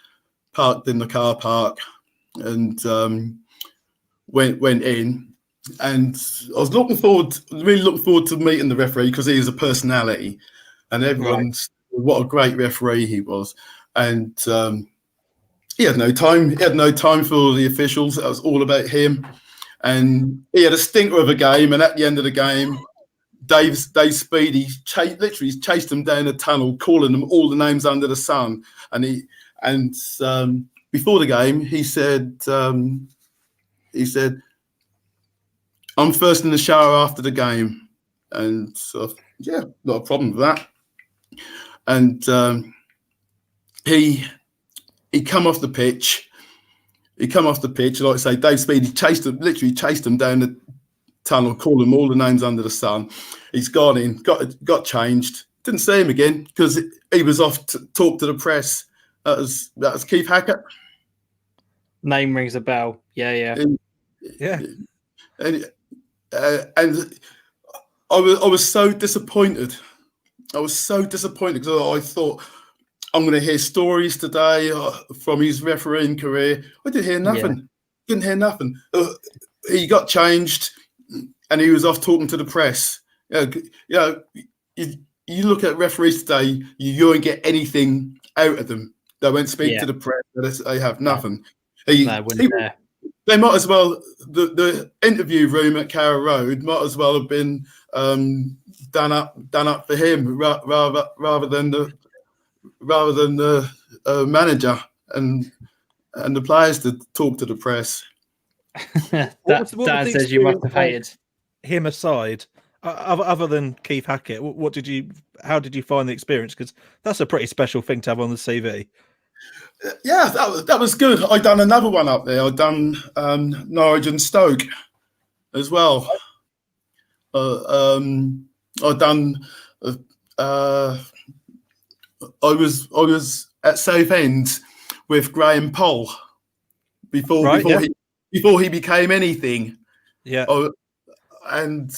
parked in the car park, and went in. And I was really looking forward to meeting the referee because he is a what a great referee he was. And he had no time. He had no time for the officials. That was all about him. And he had a stinker of a game. And at the end of the game, Dave Speedy literally chased them down a tunnel, calling them all the names under the sun. And before the game, he said, "I'm first in the shower after the game," and yeah, not a problem with that. And he come off the pitch. Like I say, Dave Speedy literally chased them down the tunnel, calling them all the names under the sun. He's gone in, got changed. Didn't see him again because he was off to talk to the press. That was Keith Hackett. Name rings a bell. Yeah. And I was so disappointed. Because I thought, I'm going to hear stories today from his refereeing career. I didn't hear nothing. Yeah. Didn't hear nothing. He got changed, and he was off talking to the press. You look at referees today, you won't get anything out of them. They won't speak to the press. They have nothing. They might as well. The interview room at Carrow Road might as well have been done up for him rather than the manager and the players to talk to the press. Dan says you must have hated him aside. Other than Keith Hackett, how did you find the experience? Because that's a pretty special thing to have on the CV. Yeah, that was good. I done another one up there. I done Norwich and Stoke as well. I done. I was at Southend with Graham Poll before he became anything. Yeah. And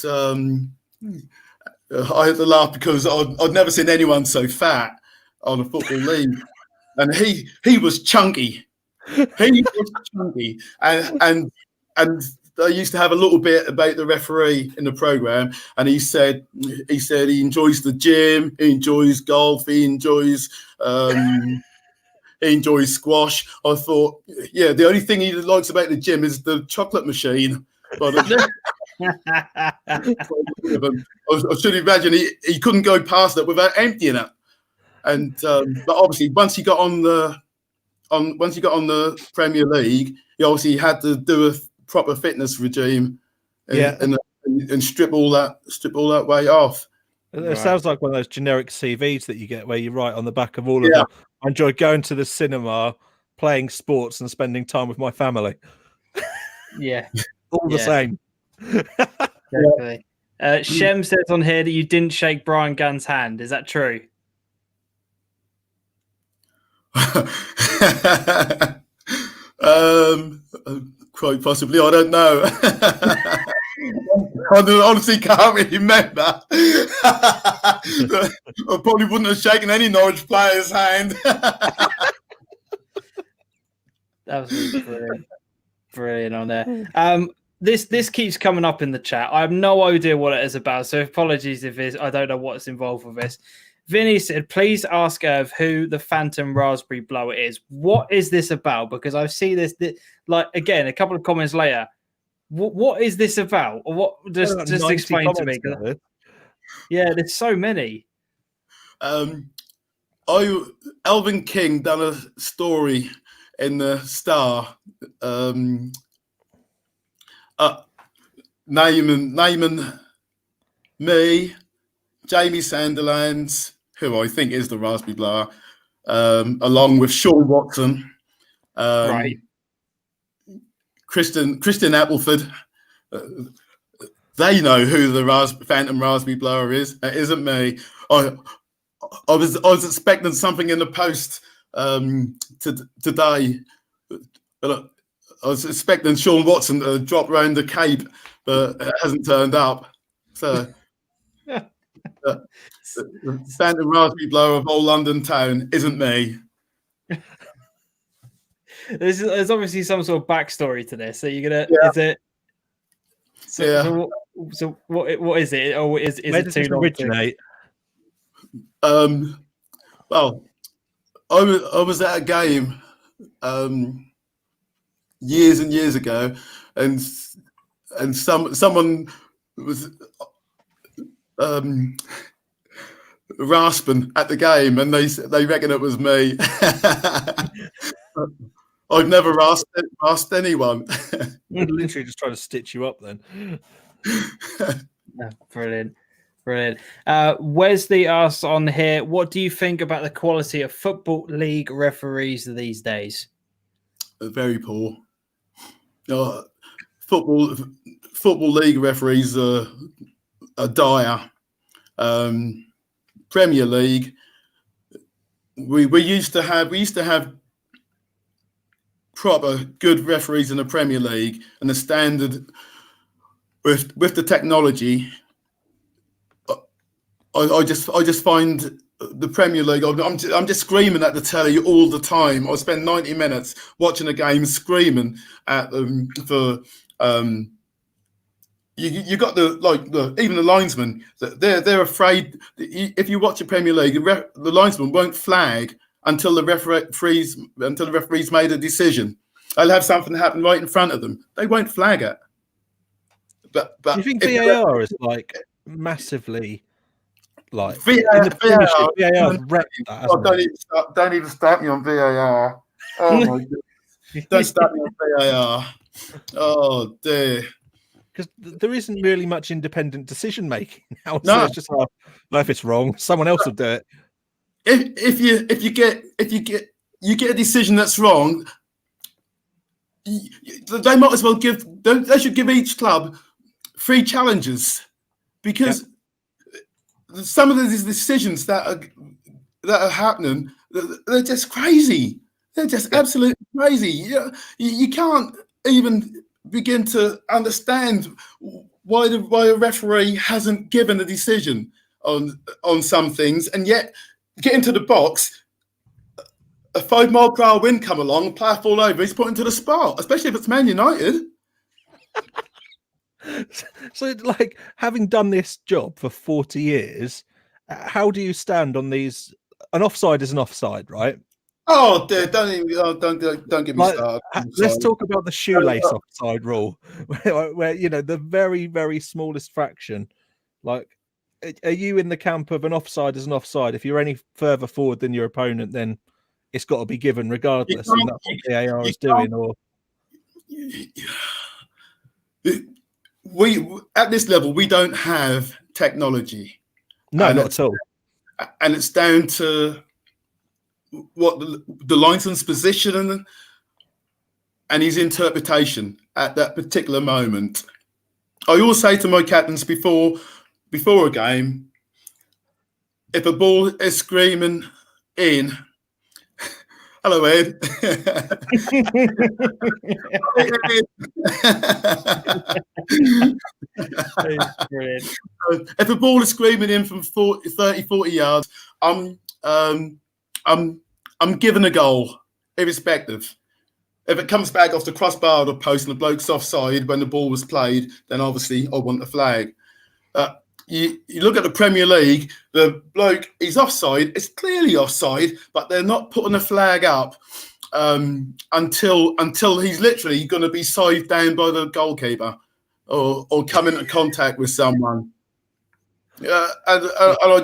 I had to laugh because I'd never seen anyone so fat on a football league, and he was chunky. He was chunky, and I used to have a little bit about the referee in the program, and he said he enjoys the gym, he enjoys golf, he enjoys squash. I thought, yeah, the only thing he likes about the gym is the chocolate machine. But I should imagine he couldn't go past it without emptying it. And but obviously, once he got on the Premier League, he obviously had to do a proper fitness regime, and strip all that weight off. It sounds like one of those generic CVs that you get where you write on the back of all of them, I enjoy going to the cinema, playing sports, and spending time with my family. Yeah, all the same. Definitely. Shem says on here that you didn't shake Brian Gunn's hand. Is that true? Quite possibly. I don't know. I honestly can't really remember. I probably wouldn't have shaken any Norwich player's hand. That was brilliant on there. This keeps coming up in the chat. I have no idea what it is about, so apologies if I don't know what's involved with this. Vinny said, please ask Irv who the Phantom Raspberry Blower is. What is this about? Because I've seen this like, again, a couple of comments later. What is this about? Or what? Just explain to me. Yeah, there's so many. Elvin King done a story in the Star. Naming me, Jamie Sandilands, who I think is the Raspberry Blower, along with Sean Watson, right, Kristen Appleford. They know who the Phantom Raspberry Blower is. It isn't me. I was expecting something in the post today. But I was expecting Sean Watson to drop round the Cape, but it hasn't turned up. So the Phantom Raspberry Blower of old London town isn't me. There's obviously some sort of backstory to this. So you're gonna is it? So what is it? Or is it too long? Originate? Well, I was at a game years and years ago, and someone was rasping at the game, and they reckon it was me. I've never rasped anyone. Literally just trying to stitch you up then. Brilliant. Wesley asks on here, what do you think about the quality of Football League referees these days? Very poor. Football League referees are dire. Premier League, we used to have proper good referees in the Premier League, and the standard with the technology. I just find the Premier League. I'm just screaming at the telly all the time. I spend 90 minutes watching a game, screaming at them for. You got even the linesmen. They're afraid. If you watch the Premier League, the linesman won't flag until the referee's made a decision. They'll have something happen right in front of them. They won't flag it. But do you think VAR is like massively like VAR? VAR's wrecked that, don't even start me on VAR. Oh my god! Don't start me on VAR. Oh dear. Because there isn't really much independent decision making now. No. So it's just if it's wrong, someone else will do it. If you get a decision that's wrong, they might as well they should give each club 3 challenges, because some of these decisions that are happening, they're just crazy. They're just absolutely crazy. You can't even begin to understand why a referee hasn't given a decision on some things, and yet get into the box, a 5 mile per hour wind come along, player fall over, he's put into the spot, especially if it's Man United. So, like, having done this job for 40 years, how do you stand on these? An offside is an offside, right? Oh, dear, don't get me started. Let's talk about the shoelace offside rule, where the very, very smallest fraction. Like, are you in the camp of an offside is an offside? If you're any further forward than your opponent, then it's got to be given regardless, and that's what VAR is doing. Or we at this level, we don't have technology. No, not at all. And it's down to what the linesman's position and his interpretation at that particular moment. I always say to my captains before a game, if a ball is screaming in, hello Ed. If a ball is screaming in from 30, 40 yards, I'm given a goal, irrespective. If it comes back off the crossbar or the post and the bloke's offside when the ball was played, then obviously I want the flag. You look at the Premier League, the bloke, he's offside, it's clearly offside, but they're not putting a flag up until he's literally going to be scythed down by the goalkeeper or come into contact with someone. And I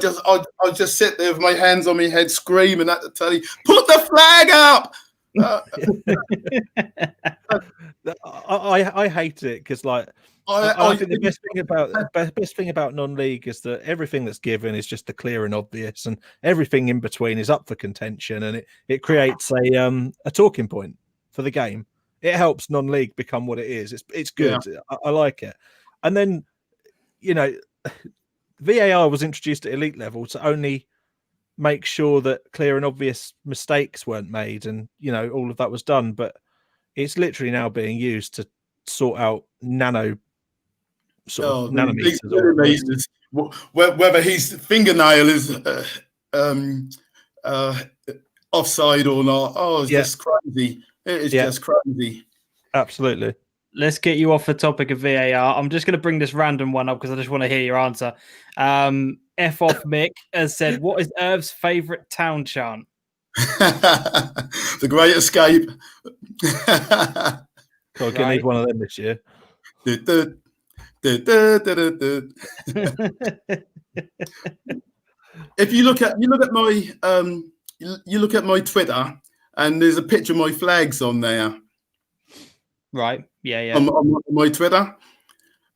just sit there with my hands on my head, screaming at the telly, "Put the flag up!" I hate it because, like, I think the best thing about non-league is that everything that's given is just the clear and obvious, and everything in between is up for contention, and it creates a talking point for the game. It helps non-league become what it is. It's good. Yeah. I like it. And then, VAR was introduced at elite level to only make sure that clear and obvious mistakes weren't made, and all of that was done. But it's literally now being used to sort out nanometers. Whether his fingernail is offside or not. Oh, it's just crazy. It is just crazy. Absolutely. Let's get you off the topic of VAR. I'm just going to bring this random one up because I just want to hear your answer. F off Mick has said, what is Irv's favourite town chant? The Great Escape. I'm going to need one of them this year. If you look at my Twitter, and there's a picture of my flags on there. Right. Yeah. On my Twitter,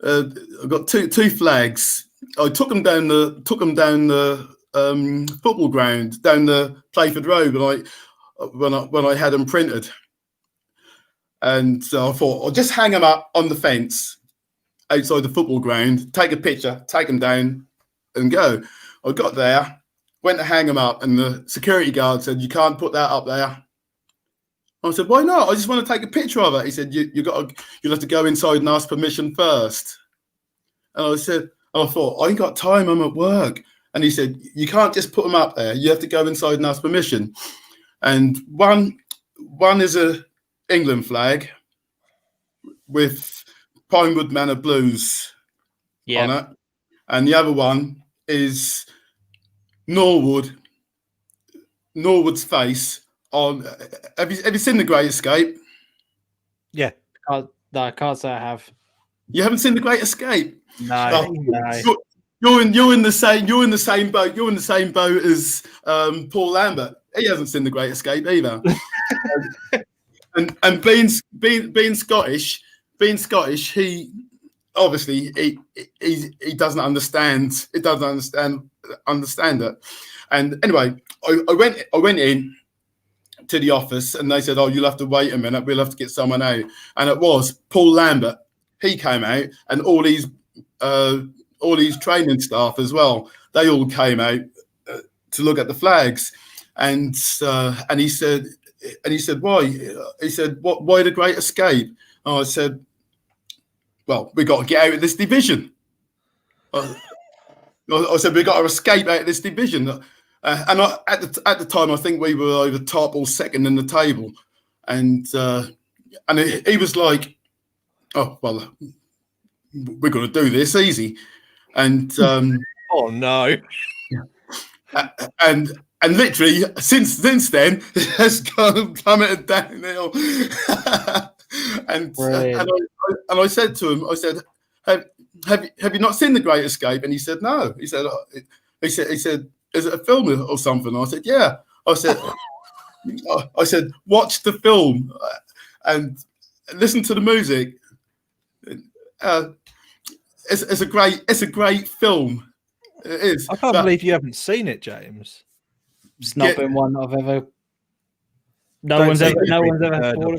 I've got two flags. I took them down the football ground, down the Playford Road, when I had them printed. And so I thought I'll just hang them up on the fence outside the football ground, take a picture, take them down, and go. I got there, went to hang them up, and the security guard said, "You can't put that up there." I said, "Why not? I just want to take a picture of it." He said, "You'll have to go inside and ask permission first." And I thought, "I ain't got time. I'm at work." And he said, "You can't just put them up there. You have to go inside and ask permission." And one is a England flag with Pinewood Manor Blues on it, and the other one is Norwood's face on. Have you seen The Great Escape? Yeah. No, I can't say I have. You haven't seen The Great Escape? No. You're in the same boat. You're in the same boat as Paul Lambert. He hasn't seen The Great Escape either. and being Scottish, he obviously he doesn't understand. It doesn't understand it. And anyway, I went in to the office, and they said, "Oh, you'll have to wait a minute. We'll have to get someone out." And it was Paul Lambert. He came out, and all these training staff as well. They all came out to look at the flags, and he said, "Why?" He said, "Why the Great Escape?" And I said, "Well, we got to get out of this division." I said, "We got to escape out of this division." And at the time, I think we were either top or second in the table, and he was like, "Oh well, we're going to do this easy," and oh no, and literally since then it has plummeted downhill. and I said to him, I said, have you not seen The Great Escape? And he said, "No." He said, "Is it a film or something?" I said, "Yeah." I said, "Watch the film and listen to the music. It's a great film. It is." I can't believe you haven't seen it, James. It's not been one I've ever. No one's ever spoiled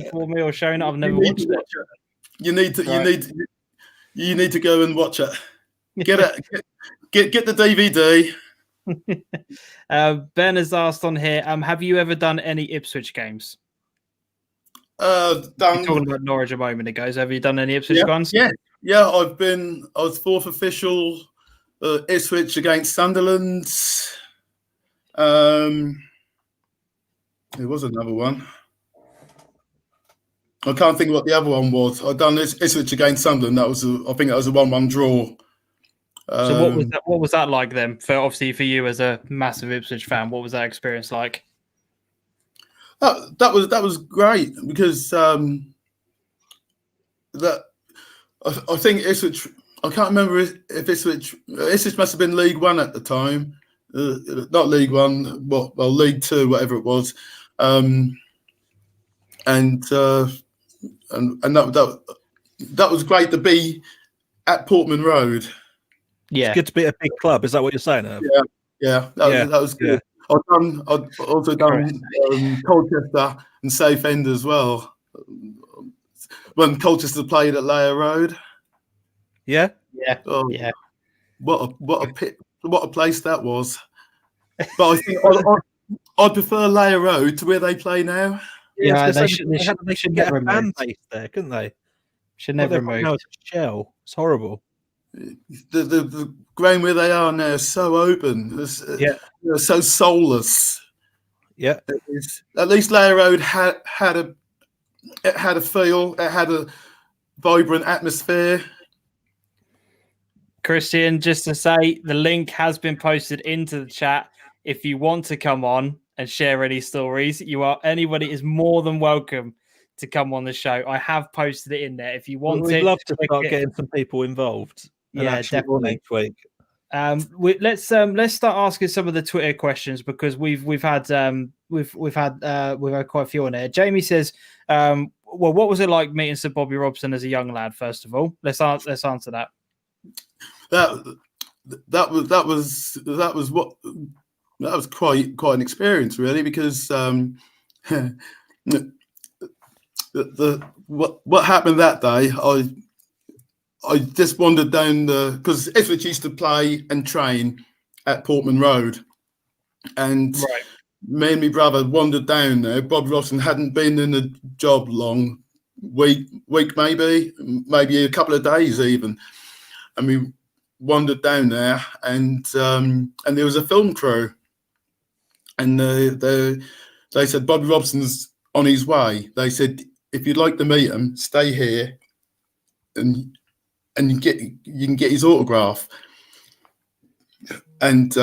it for me or shown it. I've never watched it. You need to go and watch it. Get it. Get the DVD. Ben has asked on here, have you ever done any Ipswich games? Talking about Norwich a moment ago. So have you done any Ipswich ones? Yeah. I was fourth official Ipswich against Sunderland. There was another one. I can't think of what the other one was. I've done this Ipswich against Sunderland. I think that was a 1-1 draw. So what was that like then? For you as a massive Ipswich fan, what was that experience like? That was great because I think Ipswich. I can't remember if Ipswich must have been League One at the time, not League One, well League Two, whatever it was, and that was great to be at Portman Road. Yeah, it's good to be a big club. Is that what you're saying, Irv? Yeah, that was good. Yeah. I've also done Colchester and Southend as well. When Colchester played at Layer Road. Yeah. What a place that was. But I think I prefer Layer Road to where they play now. Yeah, they should get a fan base there, couldn't they? Should never remove. No, it's a shell. It's horrible. The ground where they are now is so open. So soulless. Yeah. At least Layer Road had a feel. It had a vibrant atmosphere. Christian, just to say, the link has been posted into the chat. If you want to come on and share any stories, anybody is more than welcome to come on the show. I have posted it in there. If you want we'd love to start getting some people involved. Yeah, definitely. Next week. Let's start asking some of the Twitter questions, because we've had quite a few on there. Jamie says, well, what was it like meeting Sir Bobby Robson as a young lad? First of all, let's answer that. That was quite an experience, really, because what happened that day, I just wandered down because Ipswich used to play and train at Portman Road, and Right. me and my brother wandered down there. Bob Robson hadn't been in the job long, week maybe a couple of days even, and we wandered down there, and there was a film crew, and they said Bobby Robson's on his way. They said, if you'd like to meet him, stay here, and you can get his autograph. And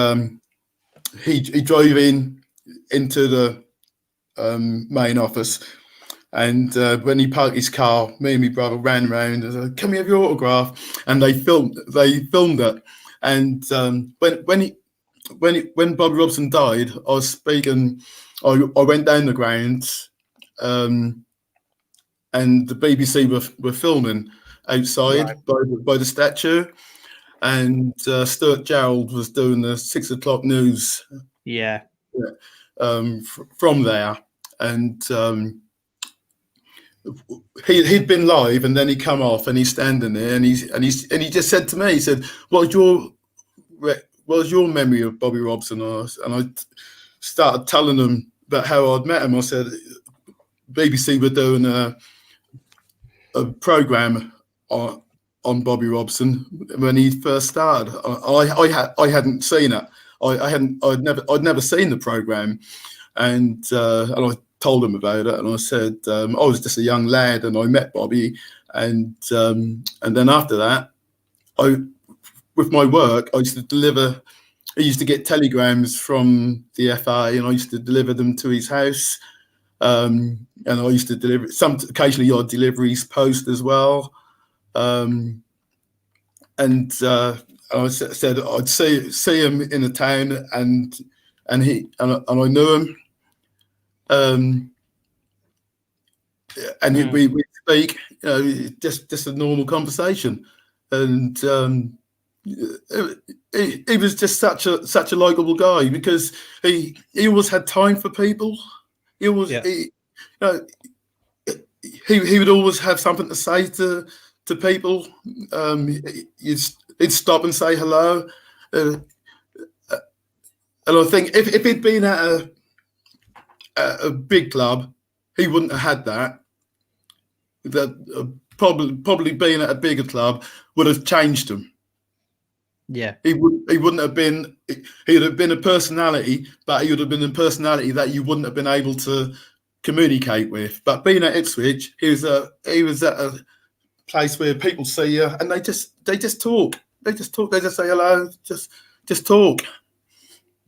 he drove into the main office, and when he parked his car, me and my brother ran around and said, "Can we have your autograph?" And they filmed it. And when Bobby Robson died, I was speaking. I went down the ground, and the BBC were filming outside by the statue, and Stuart Gerald was doing the 6 o'clock news. From there, and he'd been live, and then he come off, and he's standing there, and he just said to me, he said, "What was your memory of Bobby Robson?" And I started telling him about how I'd met him. I said, BBC were doing a program on Bobby Robson when he first started. I hadn't seen it. I'd never seen the program, and I told him about it, and I said I was just a young lad and I met Bobby, and then after that, with my work, I used to get telegrams from the FA, and I used to deliver them to his house, and I used to deliver occasionally I'd deliver his post as well, and I said I'd see him in the town, and I knew him, and we'd speak, just a normal conversation, and he was just such a likable guy, because he always had time for people. He always he would always have something to say to people. He'd stop and say hello, and I think if he'd been at a big club, he wouldn't have had that. That probably being at a bigger club would have changed him. Yeah, he wouldn't have been. He would have been a personality, but he would have been a personality that you wouldn't have been able to communicate with. But being at Ipswich, he was at a place where people see you and they just talk. They just talk. They just say hello. Just talk.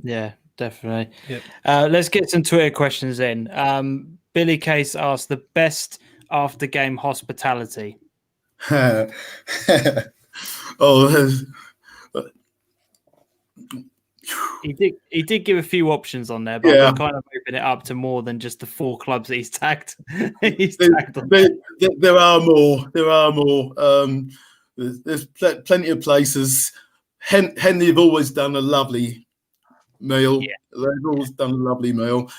Yeah, definitely. Yep. Let's get some Twitter questions in. Billy Case asked the best after game hospitality. He did give a few options on there, but I'm kind of opening it up to more than just the 4 clubs that he's tagged. There are more. There's plenty of places. Henley have always done a lovely meal. Yeah. They've always done a lovely meal.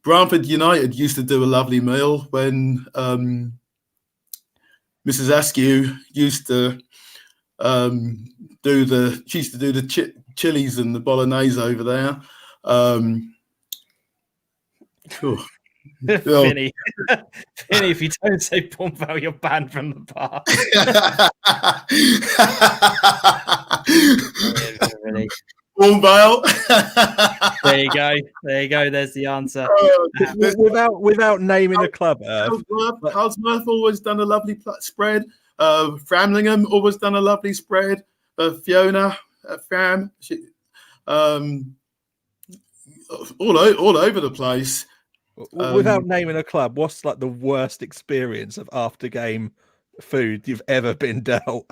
Bramford United used to do a lovely meal when Mrs. Askew used to do the chilies and the bolognese over there. Finny, if you don't say Bombvale, you're banned from the bar. Bombvale. There you go. There's the answer. Without naming a club. Halsworth always done a lovely spread. Framlingham always done a lovely spread. Fiona Fram, all over the place. Without naming a club, what's like the worst experience of after game food you've ever been dealt?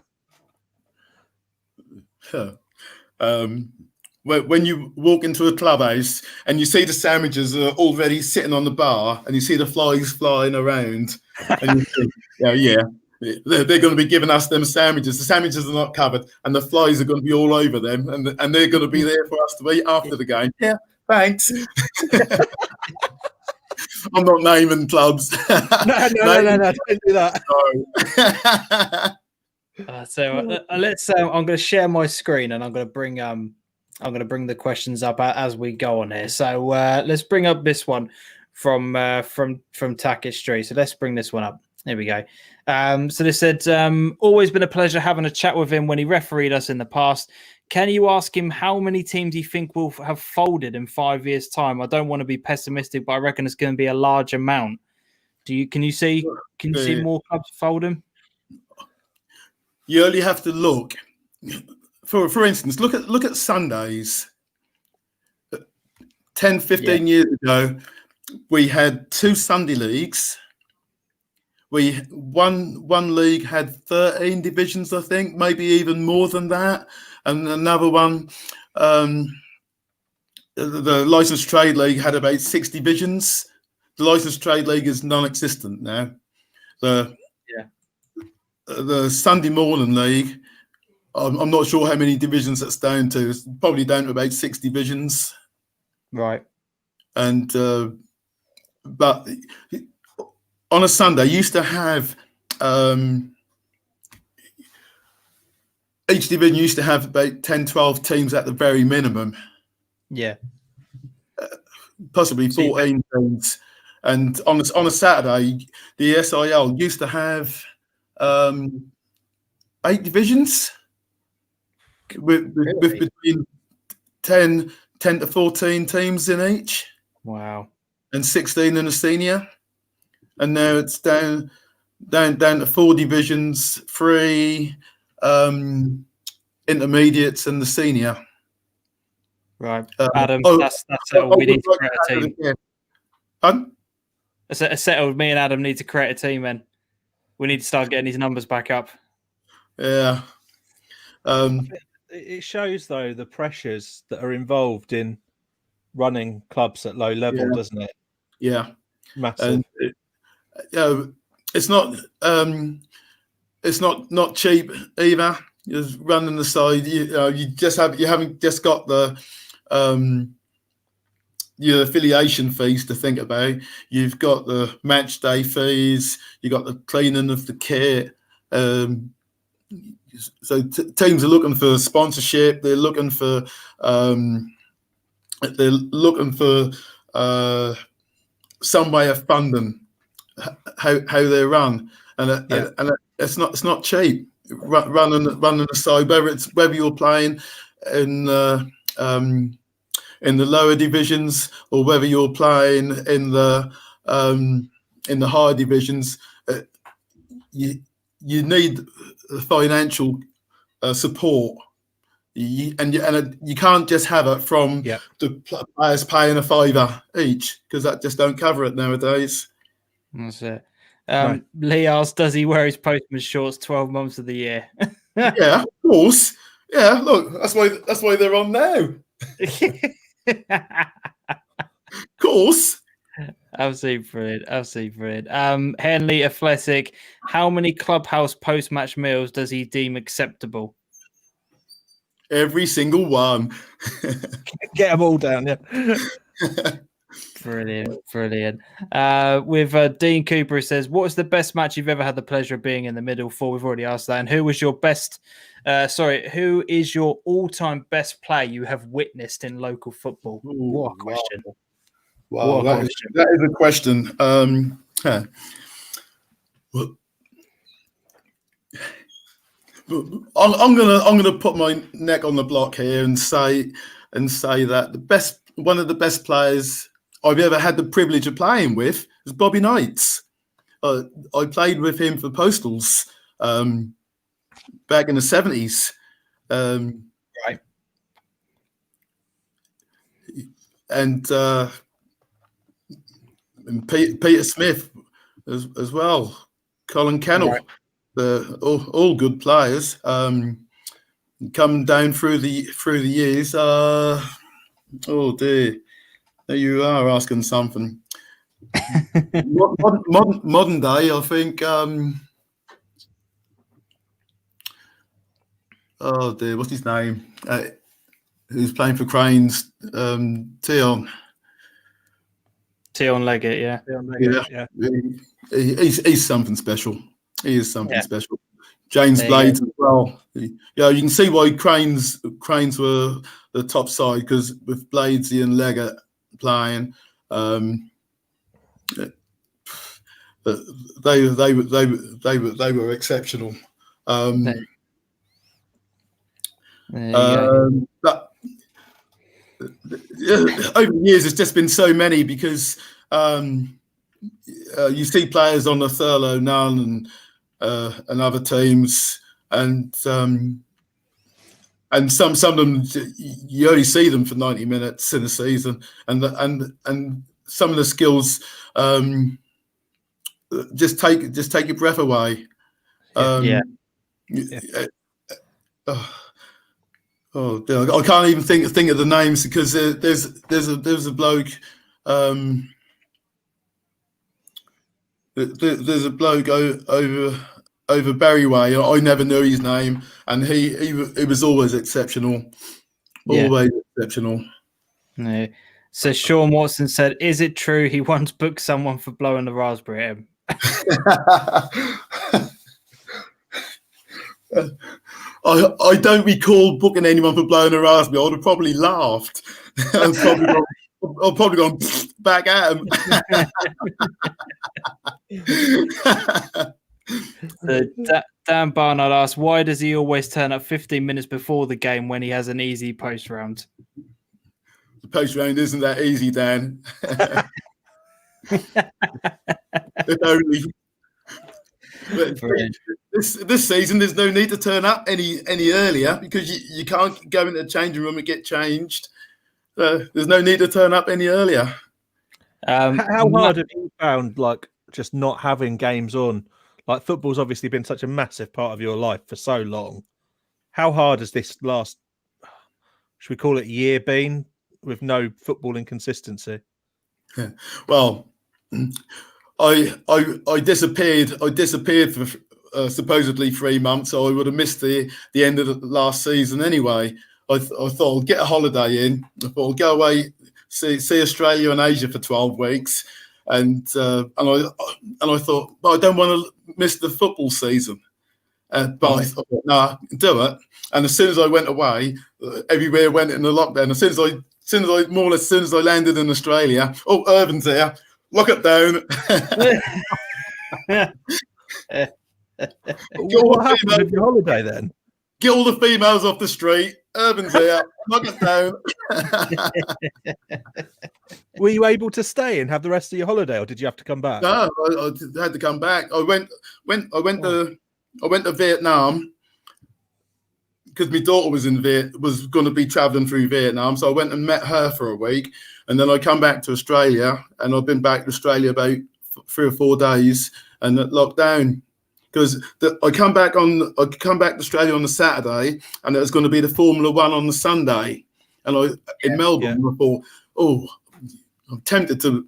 When you walk into a clubhouse and you see the sandwiches are already sitting on the bar, and you see the flies flying around, and you think, yeah, they're going to be giving us them sandwiches. The sandwiches are not covered, and the flies are going to be all over them, and they're going to be there for us to eat after the game. Yeah, thanks. I'm not naming clubs. No, don't do that. So let's. I'm going to share my screen, and I'm going to bring the questions up as we go on here. So let's bring up this one from Tackett Street. So let's bring this one up. There we go. So they said, always been a pleasure having a chat with him when he refereed us in the past. Can you ask him how many teams you think will have folded in 5 years' time? I don't want to be pessimistic, but I reckon it's going to be a large amount. Can you see more clubs folding? You only have to look. For instance, look at Sundays. 10, 15 years ago, we had 2 Sunday leagues. One league had 13 divisions, I think, maybe even more than that. And another one, the Licensed Trade League had about 6 divisions. The Licensed Trade League is non-existent now. The Sunday Morning League, I'm not sure how many divisions that's down to. It's probably down to about 6 divisions. Right. And but on a Sunday, you used to have each division used to have about 10, 12 teams at the very minimum. Yeah. Possibly 14 teams. And on a Saturday, the SIL used to have 8 divisions with between 10 to 14 teams in each. Wow. And 16 in a senior. And now it's down to 4 divisions, 3 intermediates and the senior. Right. Adam, that's settled. We need to create a team. Pardon? It's settled. Me and Adam need to create a team, then. We need to start getting these numbers back up. Yeah. It shows, though, the pressures that are involved in running clubs at low level, doesn't it? Yeah. Massive. And, it's not cheap either. You're running the side. You haven't just got the your affiliation fees to think about. You've got the match day fees. You got the cleaning of the kit. So teams are looking for sponsorship. They're looking for some way of funding how they run, and it's not cheap. Running the side, whether you're playing in the lower divisions or whether you're playing in the higher divisions, you need financial support. You can't just have it from the players paying a £5 each, because that just don't cover it nowadays. That's it. Lee asks, does he wear his postman shorts 12 months of the year? Yeah, of course. Yeah, look, that's why they're on now. Of course. Absolutely brilliant. Henley Athletic, how many clubhouse post-match meals does he deem acceptable? Every single one. Get them all down, yeah. Brilliant. With Dean Cooper, who says, what is the best match you've ever had the pleasure of being in the middle for? We've already asked that. And who is your all-time best player you have witnessed in local football? Ooh, what a question. Wow, that is a question. I'm gonna put my neck on the block here and say that one of the best players I've ever had the privilege of playing with is Bobby Knights. I played with him for Postals back in the 70s. Right. And Peter Smith as well, Colin Kennell, all good players. come down through the years. Oh dear, there you are asking something. Modern day, I think. Oh dear, what's his name? Who's playing for Cranes? Tion Leggett, yeah. He's something special. He is something special. James Blades as well. Yeah, you can see why Cranes were the top side, because with Bladesy and Leggett playing, they were exceptional. But over the years, it's just been so many, because you see players on the furlough now and other teams, and some of them you only see them for 90 minutes in a season, and some of the skills just take your breath away. Oh dear, I can't even think of the names, because there's a bloke. There's a bloke over Barry Way. I never knew his name, and he was always exceptional. Always exceptional. No. So Sean Watson said, "Is it true he once booked someone for blowing the raspberry at him?" I don't recall booking anyone for blowing a raspberry. I would have probably laughed. I've probably gone back at him. Dan Barnard asked, why does he always turn up 15 minutes before the game when he has an easy post round? The post round isn't that easy, Dan. If only. This season, there's no need to turn up any earlier, because you can't go into the changing room and get changed. There's no need to turn up any earlier. How hard have you found, like, just not having games on? Like, football's obviously been such a massive part of your life for so long. How hard has this last, should we call it, year been, with no footballing consistency? Well, I disappeared for supposedly 3 months, so I would have missed the end of the last season anyway. I thought I'll get a holiday in. I thought I'll go away, see Australia and Asia for 12 weeks, and I thought, well, I don't want to miss the football season. But I thought, nah, do it. And as soon as I went away, everywhere went in the lockdown. As soon as I landed in Australia, Irvin's here. Lock it down. What happened with your holiday then? Get all the females off the street. Irvin's here. Lock it down. Were you able to stay and have the rest of your holiday, or did you have to come back? No, I had to come back. I went to Vietnam, because my daughter was going to be traveling through Vietnam, so I went and met her for a week, and then I come back to Australia, and I've been back to Australia about 3 or 4 days, and locked down. Because I come back to Australia on the Saturday, and it was going to be the Formula One on the Sunday, and in Melbourne. I thought, I'm tempted to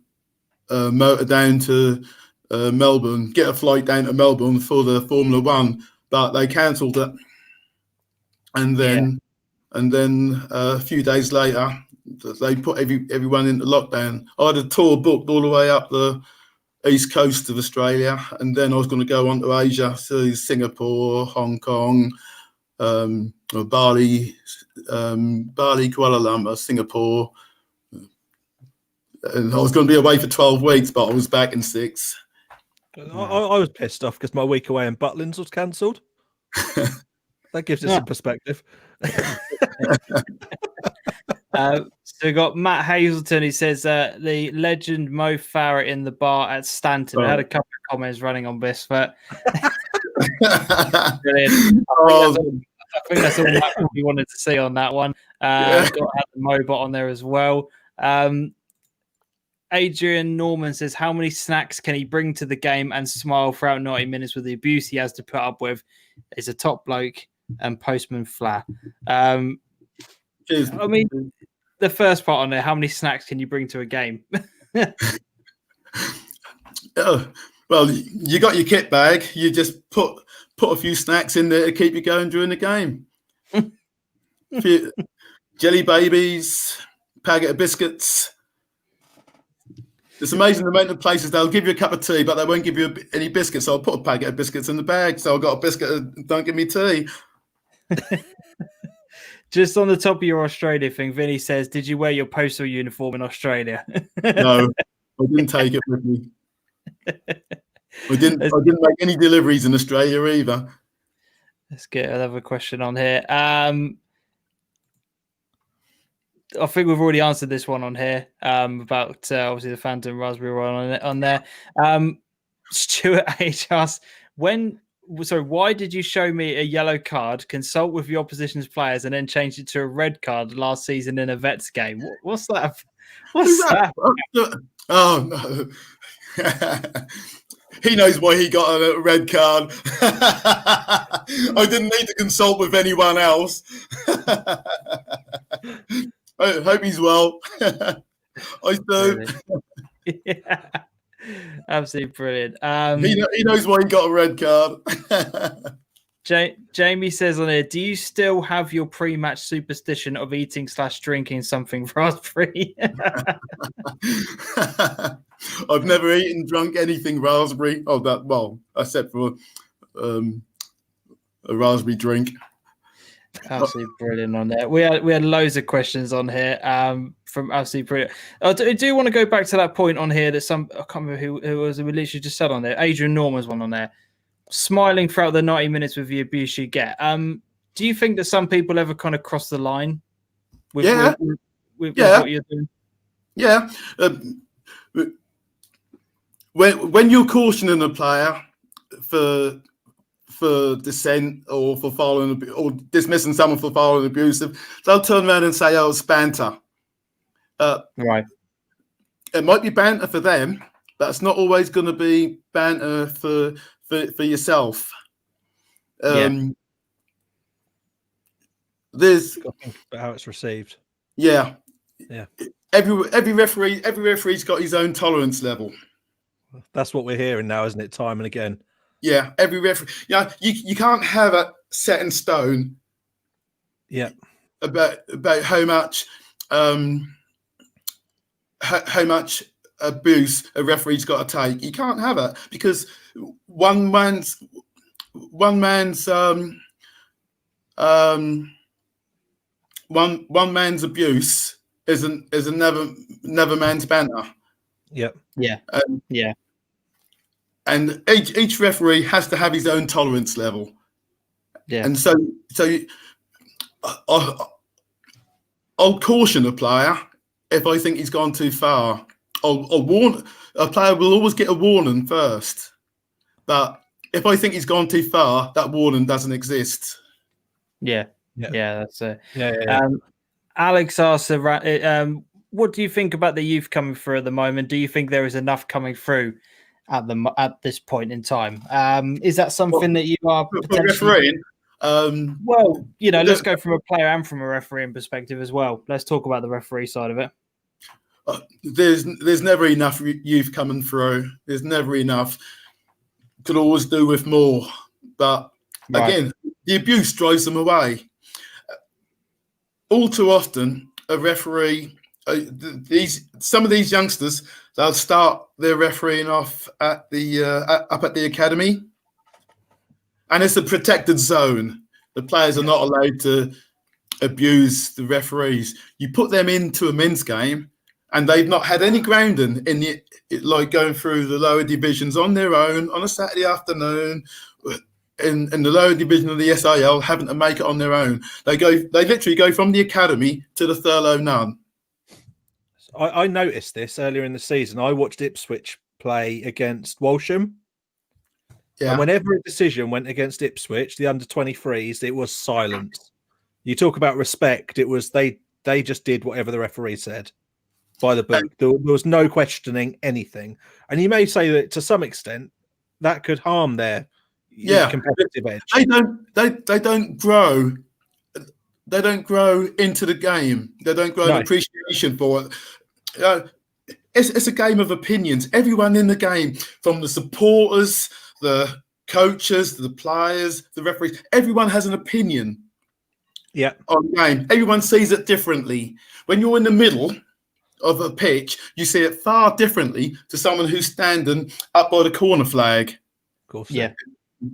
motor down to Melbourne, get a flight down to Melbourne for the Formula One, but they cancelled it. And then a few days later, they put everyone into lockdown. I had a tour booked all the way up the east coast of Australia, and then I was going to go on to Asia, so Singapore, Hong Kong, Bali, Kuala Lumpur, Singapore, and I was going to be away for 12 weeks, but I was back in 6. I was pissed off because my week away in Butlins was cancelled. That gives us some perspective. So we got Matt Hazelton. He says the legend Mo Farah in the bar at Stanton. I had a couple of comments running on this, but brilliant. I think that's all we wanted to see on that one. Got the Mobot on there as well. Adrian Norman says, how many snacks can he bring to the game and smile throughout 90 minutes with the abuse he has to put up with? He's a top bloke. and Postman Fla. Cheers. I mean, the first part on there, how many snacks can you bring to a game? Well, you got your kit bag. You just put a few snacks in there to keep you going during the game. Few jelly babies, packet of biscuits. It's amazing the amount of places they'll give you a cup of tea, but they won't give you any biscuits. So I'll put a packet of biscuits in the bag. So I've got a biscuit. Don't give me tea. Just on the top of your Australia thing, Vinny says, "Did you wear your postal uniform in Australia?" No, I didn't take it with me. I didn't make any deliveries in Australia either. Let's get another question on here. I think we've already answered this one on here about obviously the Phantom Raspberry one on there. Stuart H asks, why did you show me a yellow card, consult with your opposition's players, and then change it to a red card last season in a Vets game? What's that? What's that? Oh, no. He knows why he got a red card. I didn't need to consult with anyone else. I hope he's well. I do. Yeah. Absolutely brilliant. He knows why he got a red card. Jamie says on here, do you still have your pre-match superstition of eating/drinking something raspberry? I've never eaten, drunk anything raspberry. Except for a raspberry drink. Absolutely brilliant on there. We had loads of questions on here from absolutely brilliant. I do want to go back to that point on here that I can't remember who was, we literally just said on there. Adrian Norman's one on there. Smiling throughout the 90 minutes with the abuse you get. Do you think that some people ever kind of cross the line with what you're doing? Yeah. When you're cautioning a player for dissent or for following or dismissing someone for following abusive, they'll turn around and say, "Oh, it's banter." Right. It might be banter for them, but it's not always going to be banter for yourself. There's how it's received. Yeah. Every referee's got his own tolerance level. That's what we're hearing now, isn't it? Time and again. Yeah, every referee. Yeah, you can't have it set in stone. Yeah. About how much abuse a referee's got to take. You can't have it because one man's abuse is another man's banter. Yep. Yeah. And each referee has to have his own tolerance level. Yeah. And so I'll caution a player if I think he's gone too far. I'll warn a player will always get a warning first. But if I think he's gone too far, that warning doesn't exist. Yeah, that's it. Yeah. Alex asks, what do you think about the youth coming through at the moment? Do you think there is enough coming through at this point in time? Is that something that you are potentially refereeing? Well, let's go from a player and from a refereeing perspective as well. Let's talk about the referee side of it. There's never enough youth coming through. There's never enough. Could always do with more, but again, the abuse drives them away. All too often, a referee, some of these youngsters, they'll start their refereeing off at the up at the academy, and it's a protected zone. The players are not allowed to abuse the referees. You put them into a men's game, and they've not had any grounding in like going through the lower divisions on their own on a Saturday afternoon. In the lower division of the SIL, having to make it on their own. They literally go from the academy to the Thurlow Nun. I noticed this earlier in the season. I watched Ipswich play against Walsham. Yeah. And whenever a decision went against Ipswich, the under-23s, it was silence. You talk about respect. It was they just did whatever the referee said by the book. There was no questioning anything. And you may say that to some extent that could harm their competitive edge. They don't grow. They don't grow into the game. They don't grow an appreciation for it. It's a game of opinions. Everyone in the game, from the supporters, the coaches, the players, the referees, everyone has an opinion. Yeah, on the game. Everyone sees it differently. When you're in the middle of a pitch, you see it far differently to someone who's standing up by the corner flag. Of course. Yeah.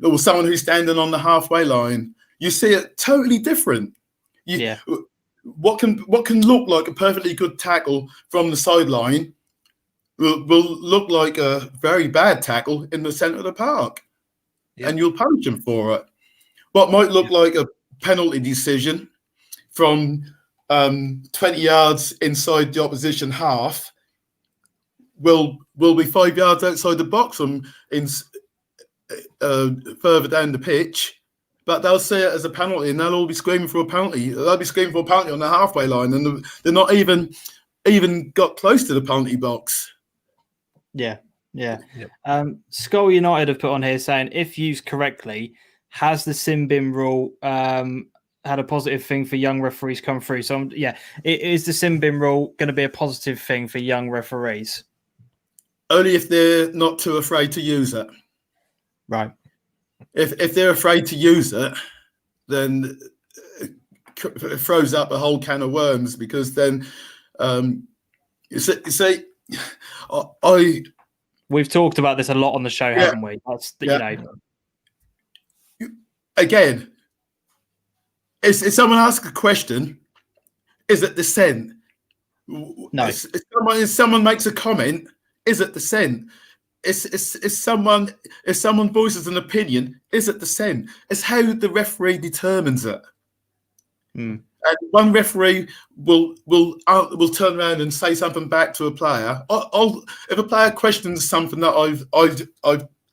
Or someone who's standing on the halfway line. You see it totally different. What can look like a perfectly good tackle from the sideline will look like a very bad tackle in the centre of the park. Yeah. And you'll punish them for it. What might look like a penalty decision from 20 yards inside the opposition half will be 5 yards outside the box further down the pitch, but they'll see it as a penalty and they'll all be screaming for a penalty. They'll be screaming for a penalty on the halfway line, and they're not even got close to the penalty box. Yeah. Skull United have put on here saying, if used correctly, has the sin bin rule had a positive thing for young referees come through? So, is the sin bin rule going to be a positive thing for young referees? Only if they're not too afraid to use it. Right. If they're afraid to use it, then it throws up a whole can of worms, because then you see, we've talked about this a lot on the show, haven't we? That's Again, if someone asks a question, is it dissent? No. If someone makes a comment, is it dissent? If someone voices an opinion, is it dissent? It's how the referee determines it. And one referee will turn around and say something back to a player. If a player questions something that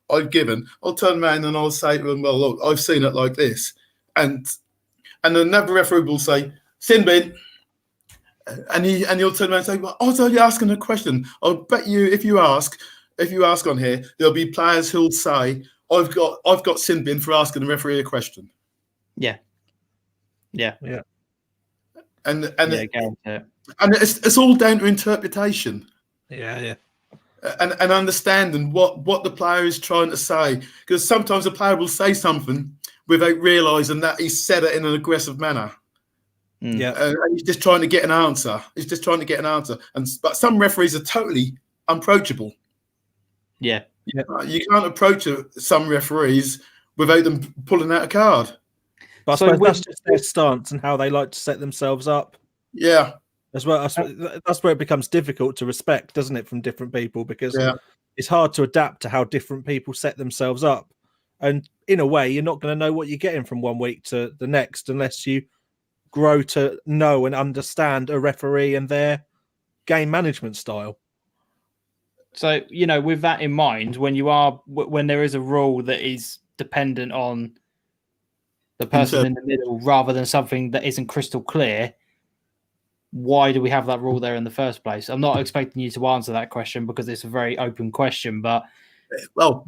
I've given, I'll turn around and I'll say to them, well, look, I've seen it like this. And another referee will say, sin bin. And he'll turn around and say, well, I was only asking a question. I'll bet you if you ask on here, there'll be players who'll say, I've got sin bin for asking the referee a question. Yeah. And it's all down to interpretation. Yeah. And understanding what the player is trying to say, because sometimes a player will say something without realising that he said it in an aggressive manner. Yeah, and he's just trying to get an answer. But some referees are totally unapproachable. Yeah. You can't approach some referees without them pulling out a card. But I suppose that's just their stance and how they like to set themselves up. Yeah. As well, that's where it becomes difficult to respect, doesn't it, from different people, because it's hard to adapt to how different people set themselves up. And in a way, you're not going to know what you're getting from one week to the next unless you grow to know and understand a referee and their game management style. So, with that in mind, when there is a rule that is dependent on the person in the middle rather than something that isn't crystal clear, why do we have that rule there in the first place? I'm not expecting you to answer that question because it's a very open question, but I will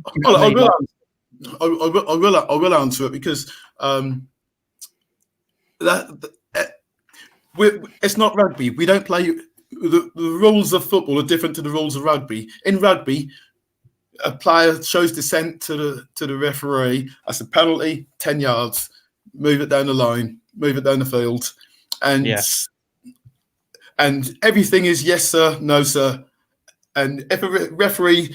answer it, because it's not rugby. We don't play. The rules of football are different to the rules of rugby. In rugby, a player shows dissent to the referee. That's a penalty, 10 yards. Move it down the line. Move it down the field, and everything is yes sir, no sir. And if a referee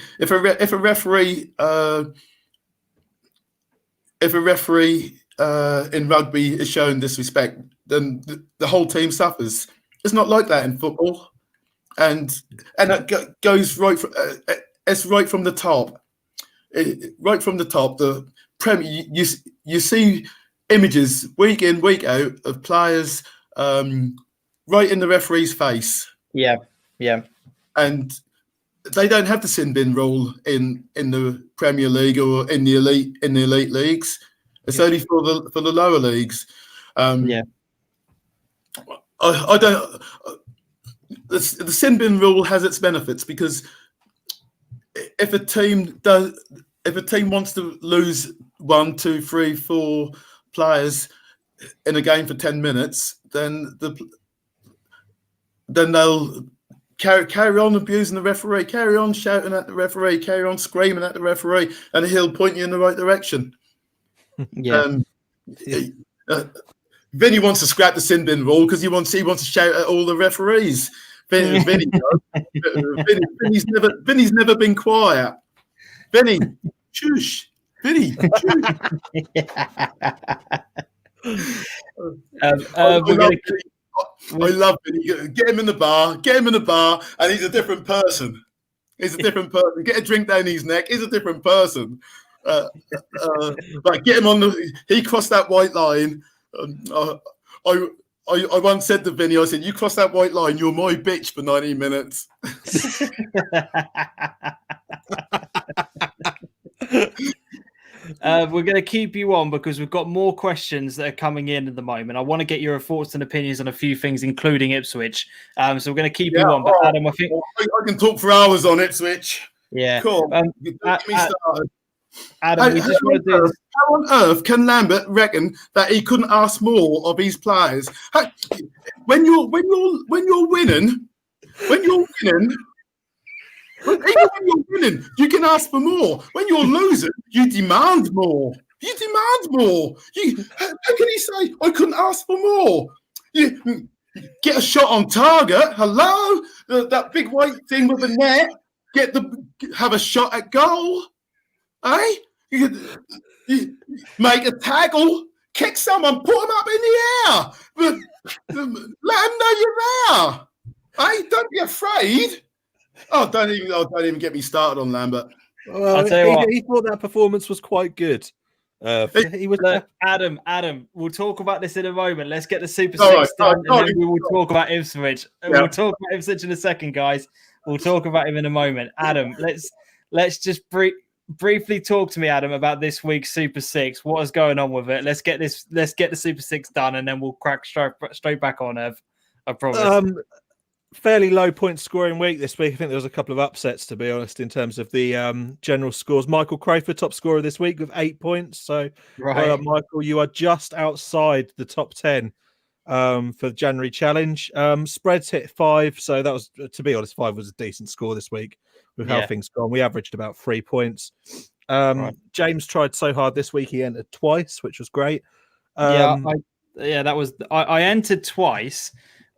in rugby is showing disrespect, then the whole team suffers. It's not like that in football, and it goes it's right from the top. Right from the top, the Premier, you see images week in, week out of players right in the referee's face. Yeah. And they don't have the sin bin rule in the Premier League or in the elite leagues. It's only for the lower leagues. I don't. The sin bin rule has its benefits, because if a team wants to lose 1, 2, 3, 4 players in a game for 10 minutes, then they'll carry on abusing the referee, carry on shouting at the referee, carry on screaming at the referee, and he'll point you in the right direction. Yeah. Vinny wants to scrap the sin bin rule because he wants to shout at all the referees. Vinny's never been quiet. Vinny, shush. Vinny, shush. I love Vinny. Get him in the bar, and he's a different person. Get a drink down his neck. He's a different person. Like get him on he crossed that white line. I once said to Vinny, I said, you cross that white line, you're my bitch for 90 minutes. We're going to keep you on because we've got more questions that are coming in at the moment. I want to get your thoughts and opinions on a few things, including Ipswich. So we're going to keep you on. But Adam, I think I can talk for hours on Ipswich. Yeah. Cool. Get me started. Adam, we just want to do. How on earth can Lambert reckon that he couldn't ask more of his players? When you're winning, even when you're winning, you can ask for more. When you're losing, you demand more. How can he say I couldn't ask for more? You get a shot on target. Hello, that big white thing with the net. Have a shot at goal. Eh? You make a tackle, kick someone, put them up in the air. Let them know you're there. Eh? Don't be afraid. Oh, don't even get me started on Lambert. Well, I'll tell you what. He thought that performance was quite good. He was Adam, we'll talk about this in a moment. Let's get the Super Six done, and then we will talk about Ipswich. Yeah. We'll talk about Ipswich in a second, guys. We'll talk about him in a moment. Adam, let's just briefly talk to me, Adam, about this week's Super Six. What is going on with it? Let's get the Super Six done, and then we'll crack straight back on, Ev. I promise. Fairly low point scoring week this week. I think there was a couple of upsets, to be honest, in terms of the general scores. Michael Crowford, top scorer this week with 8 points. So, right, Michael, you are just outside the top 10 for the January challenge. Spreads hit 5, so that was, to be honest, 5 was a decent score this week with how things gone. We averaged about 3 points. James tried so hard this week; he entered twice, which was great. I entered twice.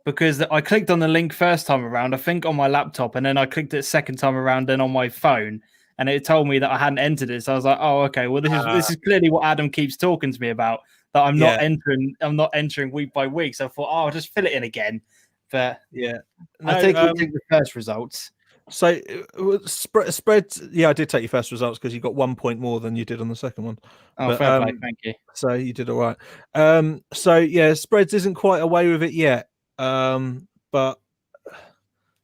Because I clicked on the link first time around, I think on my laptop, and then I clicked it second time around, then on my phone, and it told me that I hadn't entered it. So I was like, "Oh, okay. Well, this is clearly what Adam keeps talking to me about. That I'm not entering. I'm not entering week by week." So I thought, "Oh, I'll just fill it in again." But I think I'll take the first results. So spreads. Yeah, I did take your first results because you got 1 point more than you did on the second one. Oh, fair play. Thank you. So you did all right. Spreads isn't quite away with it yet. But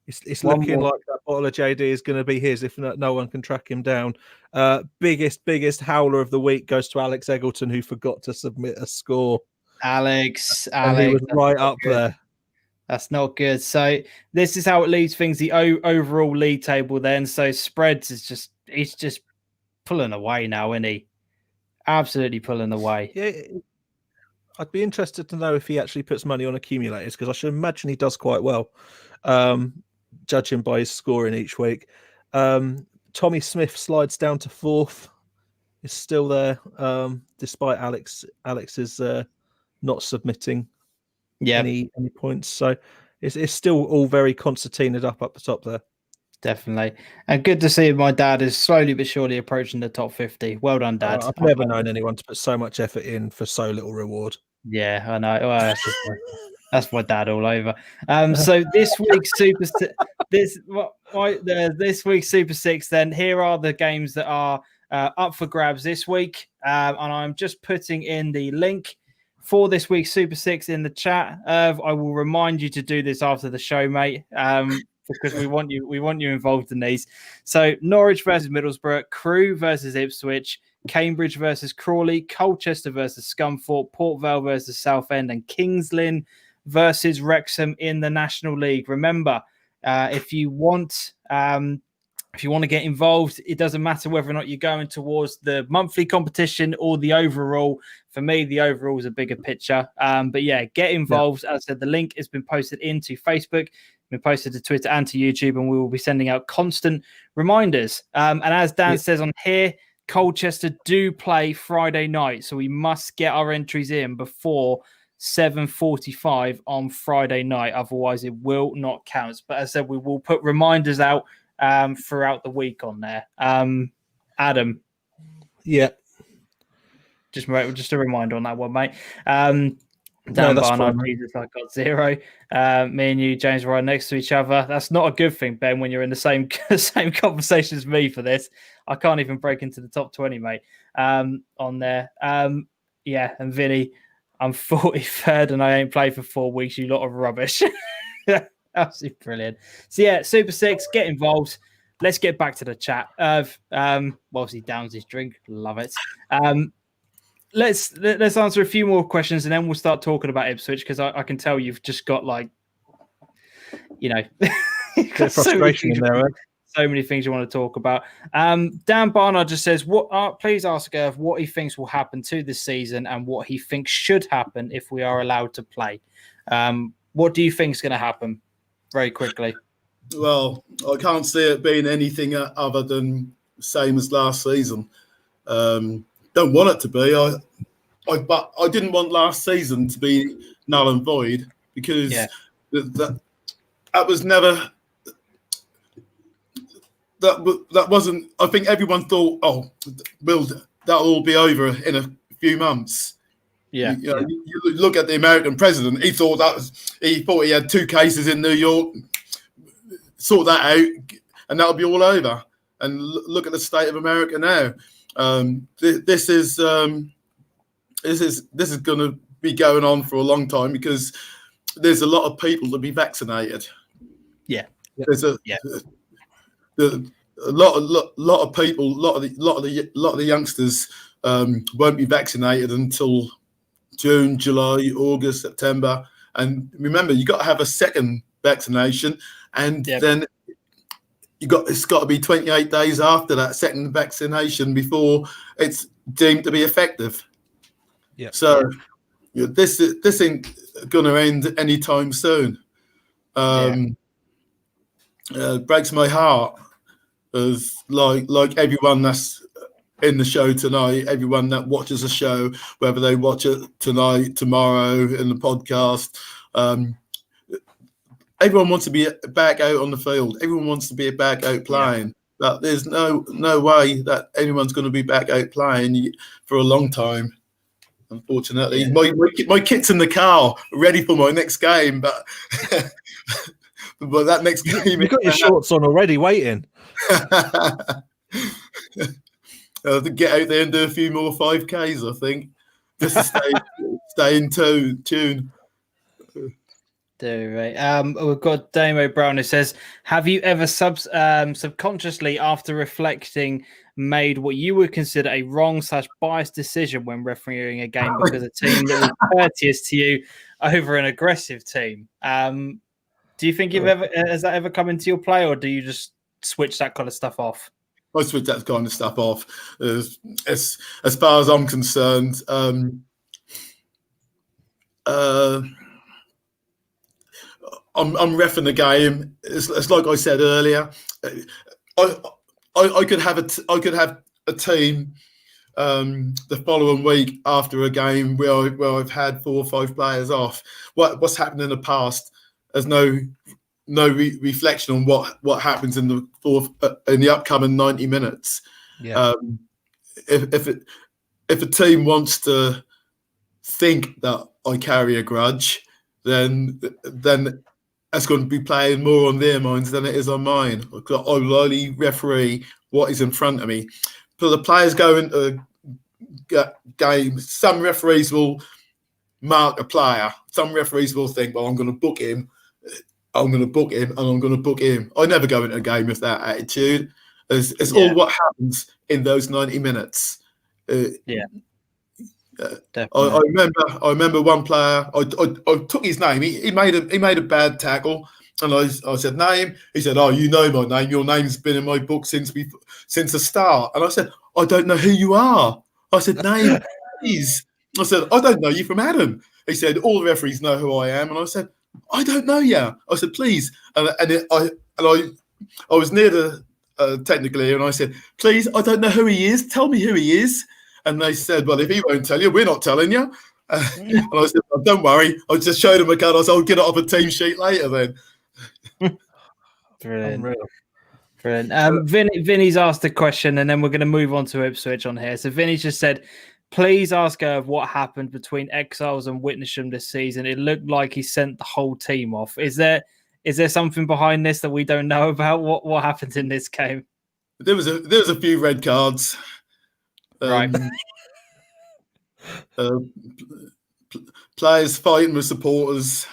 it's looking like that bottle of JD is going to be his if no one can track him down. Biggest howler of the week goes to Alex Eggleton, who forgot to submit a score. Alex, he was right up there. That's not good. So this is how it leaves things. The overall league table then. So Spreads is he's just pulling away now, isn't he? Absolutely pulling away. Yeah. I'd be interested to know if he actually puts money on accumulators, because I should imagine he does quite well, judging by his scoring each week. Tommy Smith slides down to 4th. Is still there, despite Alex's not submitting any points. So it's still all very concertinaed up the top there. Definitely. And good to see my dad is slowly but surely approaching the top 50. Well done, Dad. I've never known anyone to put so much effort in for so little reward. Yeah, I know. Well, that's my dad all over. So this week's this week's Super Six. Then here are the games that are up for grabs this week, and I'm just putting in the link for this week's Super Six in the chat. I will remind you to do this after the show, mate. Because we want you involved in these. So Norwich versus Middlesbrough, Crewe versus Ipswich, Cambridge versus Crawley, Colchester versus Scunthorpe, Port Vale versus Southend, and Kings Lynn versus Wrexham in the National League. Remember, if you want If you want to get involved, it doesn't matter whether or not you're going towards the monthly competition or the overall. For me, the overall is a bigger picture. But yeah, get involved. As I said, the link has been posted into Facebook, been posted to Twitter and to YouTube, and we will be sending out constant reminders. And as Dan says on here, Colchester do play Friday night, so we must get our entries in before 7:45 on Friday night. Otherwise, it will not count. But as I said, we will put reminders out throughout the week on there. Adam. Yeah. Just a reminder on that one, mate. Dan Barnard, Jesus, I got 0. Me and you, James, were right next to each other. That's not a good thing, Ben, when you're in the same conversation as me for this. I can't even break into the top 20, mate, on there. Yeah, and Vinny, I'm 43rd and I ain't played for 4 weeks. You lot of rubbish. Absolutely brilliant. So yeah, Super 6, get involved. Let's get back to the chat. Whilst he downs his drink, love it. Let's answer a few more questions and then we'll start talking about Ipswich, because I can tell you've just got got frustration in there. So many things you want to talk about. Dan Barnard just says, please ask Irv what he thinks will happen to this season and what he thinks should happen if we are allowed to play. What do you think is going to happen? Very quickly. Well, I can't see it being anything other than same as last season. Don't want it to be. But I didn't want last season to be null and void, because that was never. That wasn't. I think everyone thought, that'll all be over in a few months. Yeah. You look at the American president. He thought he had 2 cases in New York. Sort that out, and that'll be all over. And look at the state of America now. This is going to be going on for a long time, because there's a lot of people to be vaccinated. Yeah. There's a lot of people, a lot of the youngsters won't be vaccinated until June, July, August, September. And remember, you got to have a second vaccination, and then it's got to be 28 days after that second vaccination before it's deemed to be effective. Yeah. So this ain't going to end anytime soon. Breaks my heart, as like everyone that's in the show tonight, everyone that watches the show, whether they watch it tonight, tomorrow, in the podcast. Everyone wants to be back out on the field. Everyone wants to be back out playing. But there's no way that anyone's going to be back out playing for a long time, unfortunately. My kit's in the car, ready for my next game, but but that next game... You've got your shorts on already, waiting. To get out there and do a few more 5Ks, I think, just to stay in tune. Right. We've got Damo Brown who says, have you ever subconsciously, after reflecting, made what you would consider a wrong/biased decision when refereeing a game because a team that was courteous to you over an aggressive team? Do you think has that ever come into your play, or do you just switch that kind of stuff off? I switch that kind of stuff off. As far as I'm concerned, I'm reffing the game. It's like I said earlier. I could have a team the following week after a game where I've had 4 or 5 players off. What's happened in the past has no reflection on what happens in the upcoming 90 minutes. Yeah. If a team wants to think that I carry a grudge, then that's going to be playing more on their minds than it is on mine. I will only referee what is in front of me. So the players go into games. Some referees will mark a player. Some referees will think, well, I'm going to book him. I'm going to book him, and I'm going to book him. I never go into a game with that attitude. It's all what happens in those 90 minutes. I remember one player. I took his name. He made a bad tackle, And I said, name? He said, oh, you know my name. Your name's been in my book since the start. And I said, I don't know who you are. I said, name, please. I said, I don't know you from Adam. He said, all the referees know who I am. And I said, I don't know you. I said, please. I was near the technically, and I said, please, I don't know who he is. Tell me who he is. And they said, well, if he won't tell you, we're not telling you. And I said, oh, don't worry. I just showed him a card. I said, I'll get it off a team sheet later then. Brilliant. Vinny's asked a question, and then we're going to move on to Ipswich on here. So Vinny's just said, please ask her what happened between Exiles and Witnesham this season. It looked like he sent the whole team off. Is there something behind this that we don't know about? What happened in this game? There was a few red cards. Right. Players fighting with supporters.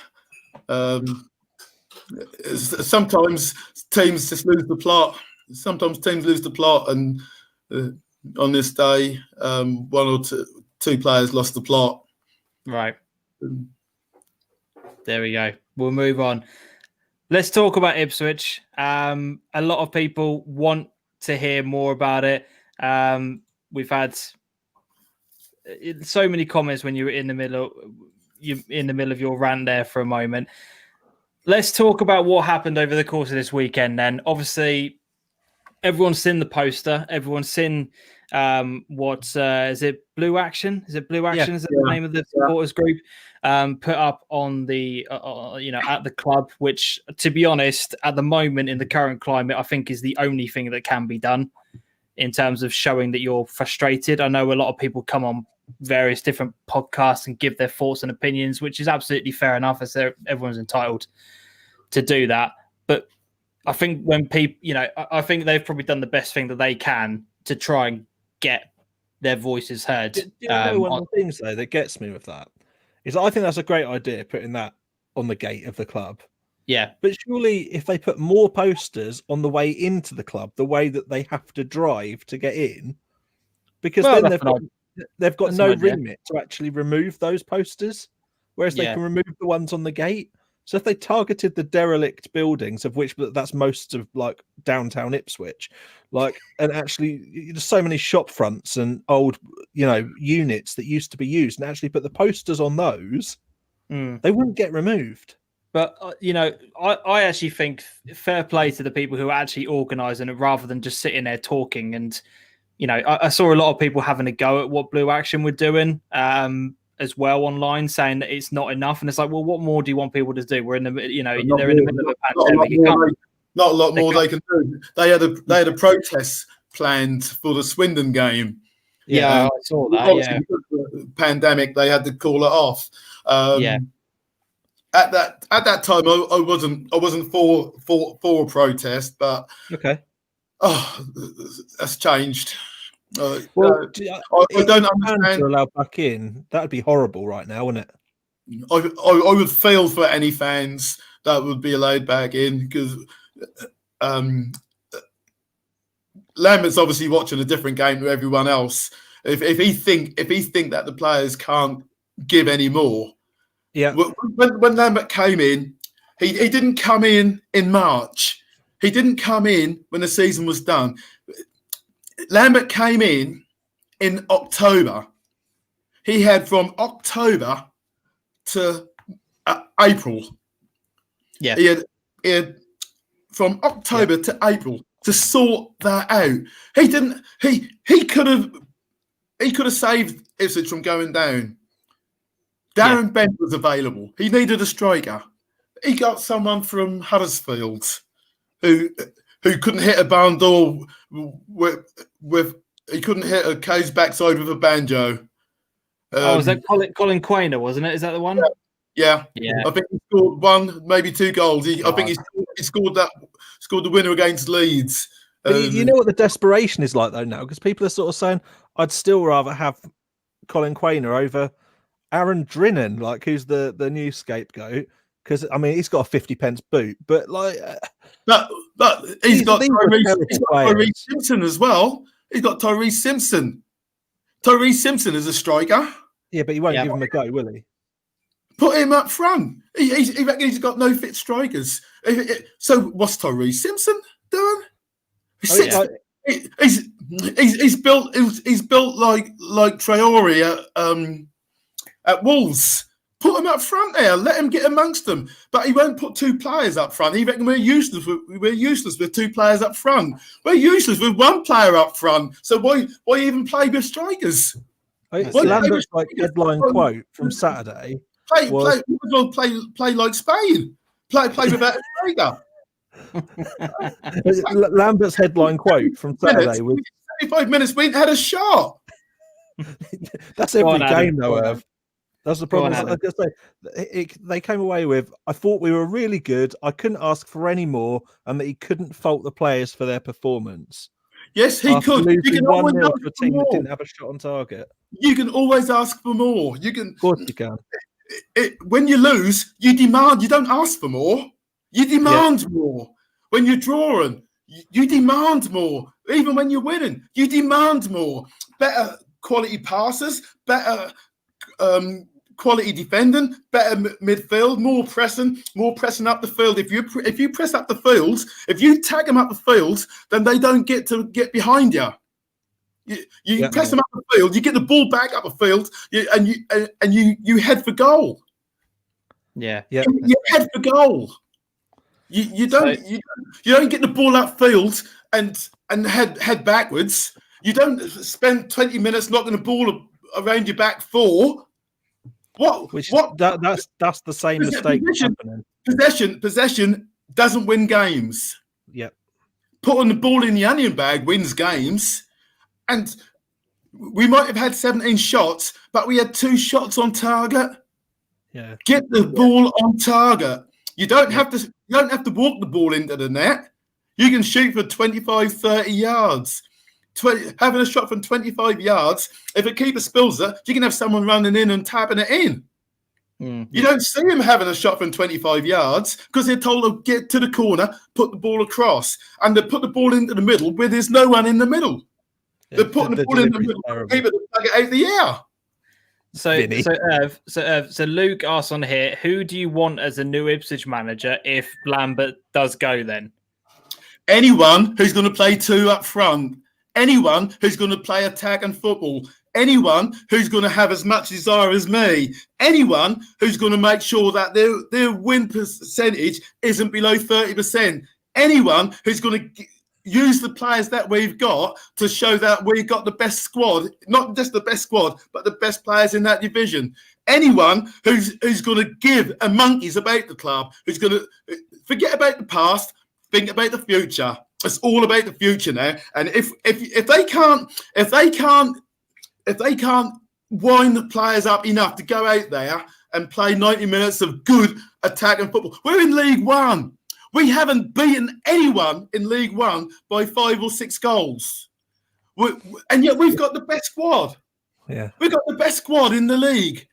Sometimes teams just lose the plot. And on this day, one or two players lost the plot. Right. There we go. We'll move on. Let's talk about Ipswich. A lot of people want to hear more about it. We've had so many comments when you were in the middle of your rant there for a moment. Let's talk about what happened over the course of this weekend then. Obviously, everyone's seen the poster. Everyone's seen is it Blue Action? Is it Blue Action? Is that the name of the supporters group? Put up on the at the club, which, to be honest, at the moment in the current climate, I think is the only thing that can be done in terms of showing that you're frustrated. I know a lot of people come on various different podcasts and give their thoughts and opinions, which is absolutely fair enough, as everyone's entitled to do that. But I think when people, I think they've probably done the best thing that they can to try and get their voices heard. Do you know one of the things though that gets me with that is I think that's a great idea, putting that on the gate of the club. Yeah. But surely if they put more posters on the way into the club, the way that they have to drive to get in, because then they've got no remit to actually remove those posters, whereas they can remove the ones on the gate. So if they targeted the derelict buildings, of which that's most of like downtown Ipswich, and actually there's so many shop fronts and old, units that used to be used, and actually put the posters on those, they wouldn't get removed. But, I actually think fair play to the people who are actually organising it rather than just sitting there talking. And, I saw a lot of people having a go at what Blue Action were doing as well online, saying that it's not enough. And it's like, well, what more do you want people to do? We're in the, they're in the middle of a pandemic. Not a lot more they can do. They had a protest planned for the Swindon game. Yeah, I saw that. Yeah. Pandemic, they had to call it off. At that time, I wasn't for a protest, but okay. That's changed. I don't understand. To allow back in, that'd be horrible right now, wouldn't it? I would feel for any fans that would be allowed back in, because Lambert's obviously watching a different game to everyone else. If he think that the players can't give any more, When Lambert came in, he didn't come in March. He didn't come in when the season was done. Lambert came in October. He had from October to April. Yeah. He had from October to April to sort that out. He didn't. He could have saved Ipswich from going down. Darren Bent was available. He needed a striker. He got someone from Huddersfield who couldn't hit a barn door with he couldn't hit a cage backside with a banjo. Was that Colin Quainer, wasn't it? Is that the one? Yeah. I think he scored one, maybe 2 goals. I think he scored the winner against Leeds. You know what the desperation is like though now, because people are sort of saying I'd still rather have Colin Quainer over Aaron Drinnan, who's the new scapegoat, because he's got a 50p boot, but he's got Tyrese Simpson as well. He's got Tyrese Simpson. Tyrese Simpson is a striker. Yeah, but he won't give him a go, will he? Put him up front. He reckons he's got no fit strikers. So what's Tyrese Simpson doing? Oh, He's built like Traore at Wolves. Put him up front there. Let him get amongst them. But he won't put two players up front. He reckon we're useless. We're useless with two players up front. We're useless with one player up front. So why even play with strikers? Lambert's headline quote from Saturday. Play like Spain. Play without a striker. Lambert's headline quote from Saturday was 75 minutes. We ain't had a shot. That's every game, though, Adam. That's the problem. They came away with, I thought we were really good. I couldn't ask for any more, and that he couldn't fault the players for their performance. Yes, he could. You can 1-0 to a team that didn't have a shot on target. You can always ask for more. You can. Of course you can. When you lose, you demand. You don't ask for more. You demand more. When you're drawing, you demand more. Even when you're winning, you demand more. Better quality passes, better quality defending, better midfield, more pressing up the field. If you press up the field, if you tag them up the field, then they don't get behind you. You press them up the field, you get the ball back up the field, and you head for goal. Yeah. You head for goal. You don't get the ball upfield and head backwards. You don't spend 20 minutes knocking the ball around your back four. That's the same mistake happening. Possession doesn't win games. Yep. Putting the ball in the onion bag wins games. And we might have had 17 shots, but we had 2 shots on target. Yeah. Get the ball on target. You don't have to walk the ball into the net. You can shoot for 25, 30 yards. Having a shot from 25 yards, if a keeper spills it, you can have someone running in and tapping it in. You don't see him having a shot from 25 yards because they're told to get to the corner, put the ball across, and they put the ball into the middle where there's no one in the middle. They're putting the ball in the middle for people to plug it out the air. So Luke asks on here, who do you want as a new Ipswich manager if Lambert does go then? Anyone who's going to play 2 up front. Anyone who's going to play attack and football. Anyone who's going to have as much desire as me. Anyone who's going to make sure that their win percentage isn't below 30%. Anyone who's going to use the players that we've got to show that we've got the best squad, not just the best squad, but the best players in that division. Anyone who's going to give a monkeys about the club, who's going to forget about the past, think about the future. It's all about the future now. And if they can't wind the players up enough to go out there and play 90 minutes of good attacking football, we're in League One. We haven't beaten anyone in League One by 5 or 6 goals. And yet we've got the best squad. Yeah. We've got the best squad in the league.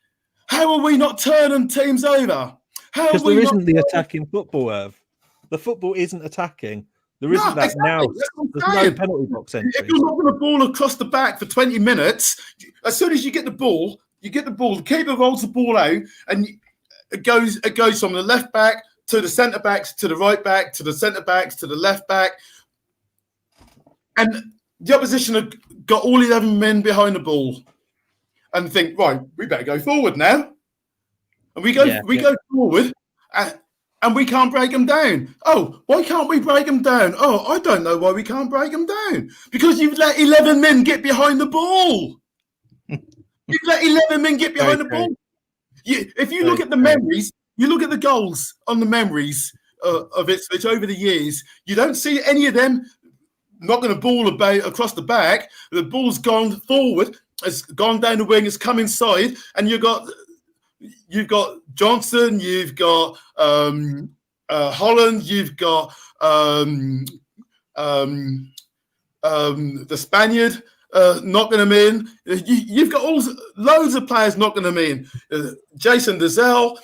How are we not turning teams over? Because there isn't the attacking football, Irv. The football isn't attacking. There isn't that now. There's no penalty box entry. If you're not going to ball across the back for 20 minutes, as soon as you get the ball, the keeper rolls the ball out, and it goes from the left back to the centre backs, to the right back, to the centre backs, to the left back. And the opposition have got all 11 men behind the ball and think, right, we better go forward now. And we go forward and we can't break them down. Oh, why can't we break them down? Oh, I don't know why we can't break them down. Because you've let 11 men get behind the ball. You've let 11 men get behind the ball. If you look at the memories, you look at the goals on the memories of Ipswich over the years, you don't see any of them knocking a ball about across the back. The ball's gone forward, it's gone down the wing, it's come inside, and you've got Johnson, you've got Holland, you've got the Spaniard knocking them in. You've got loads of players knocking them in. Jason Dezelle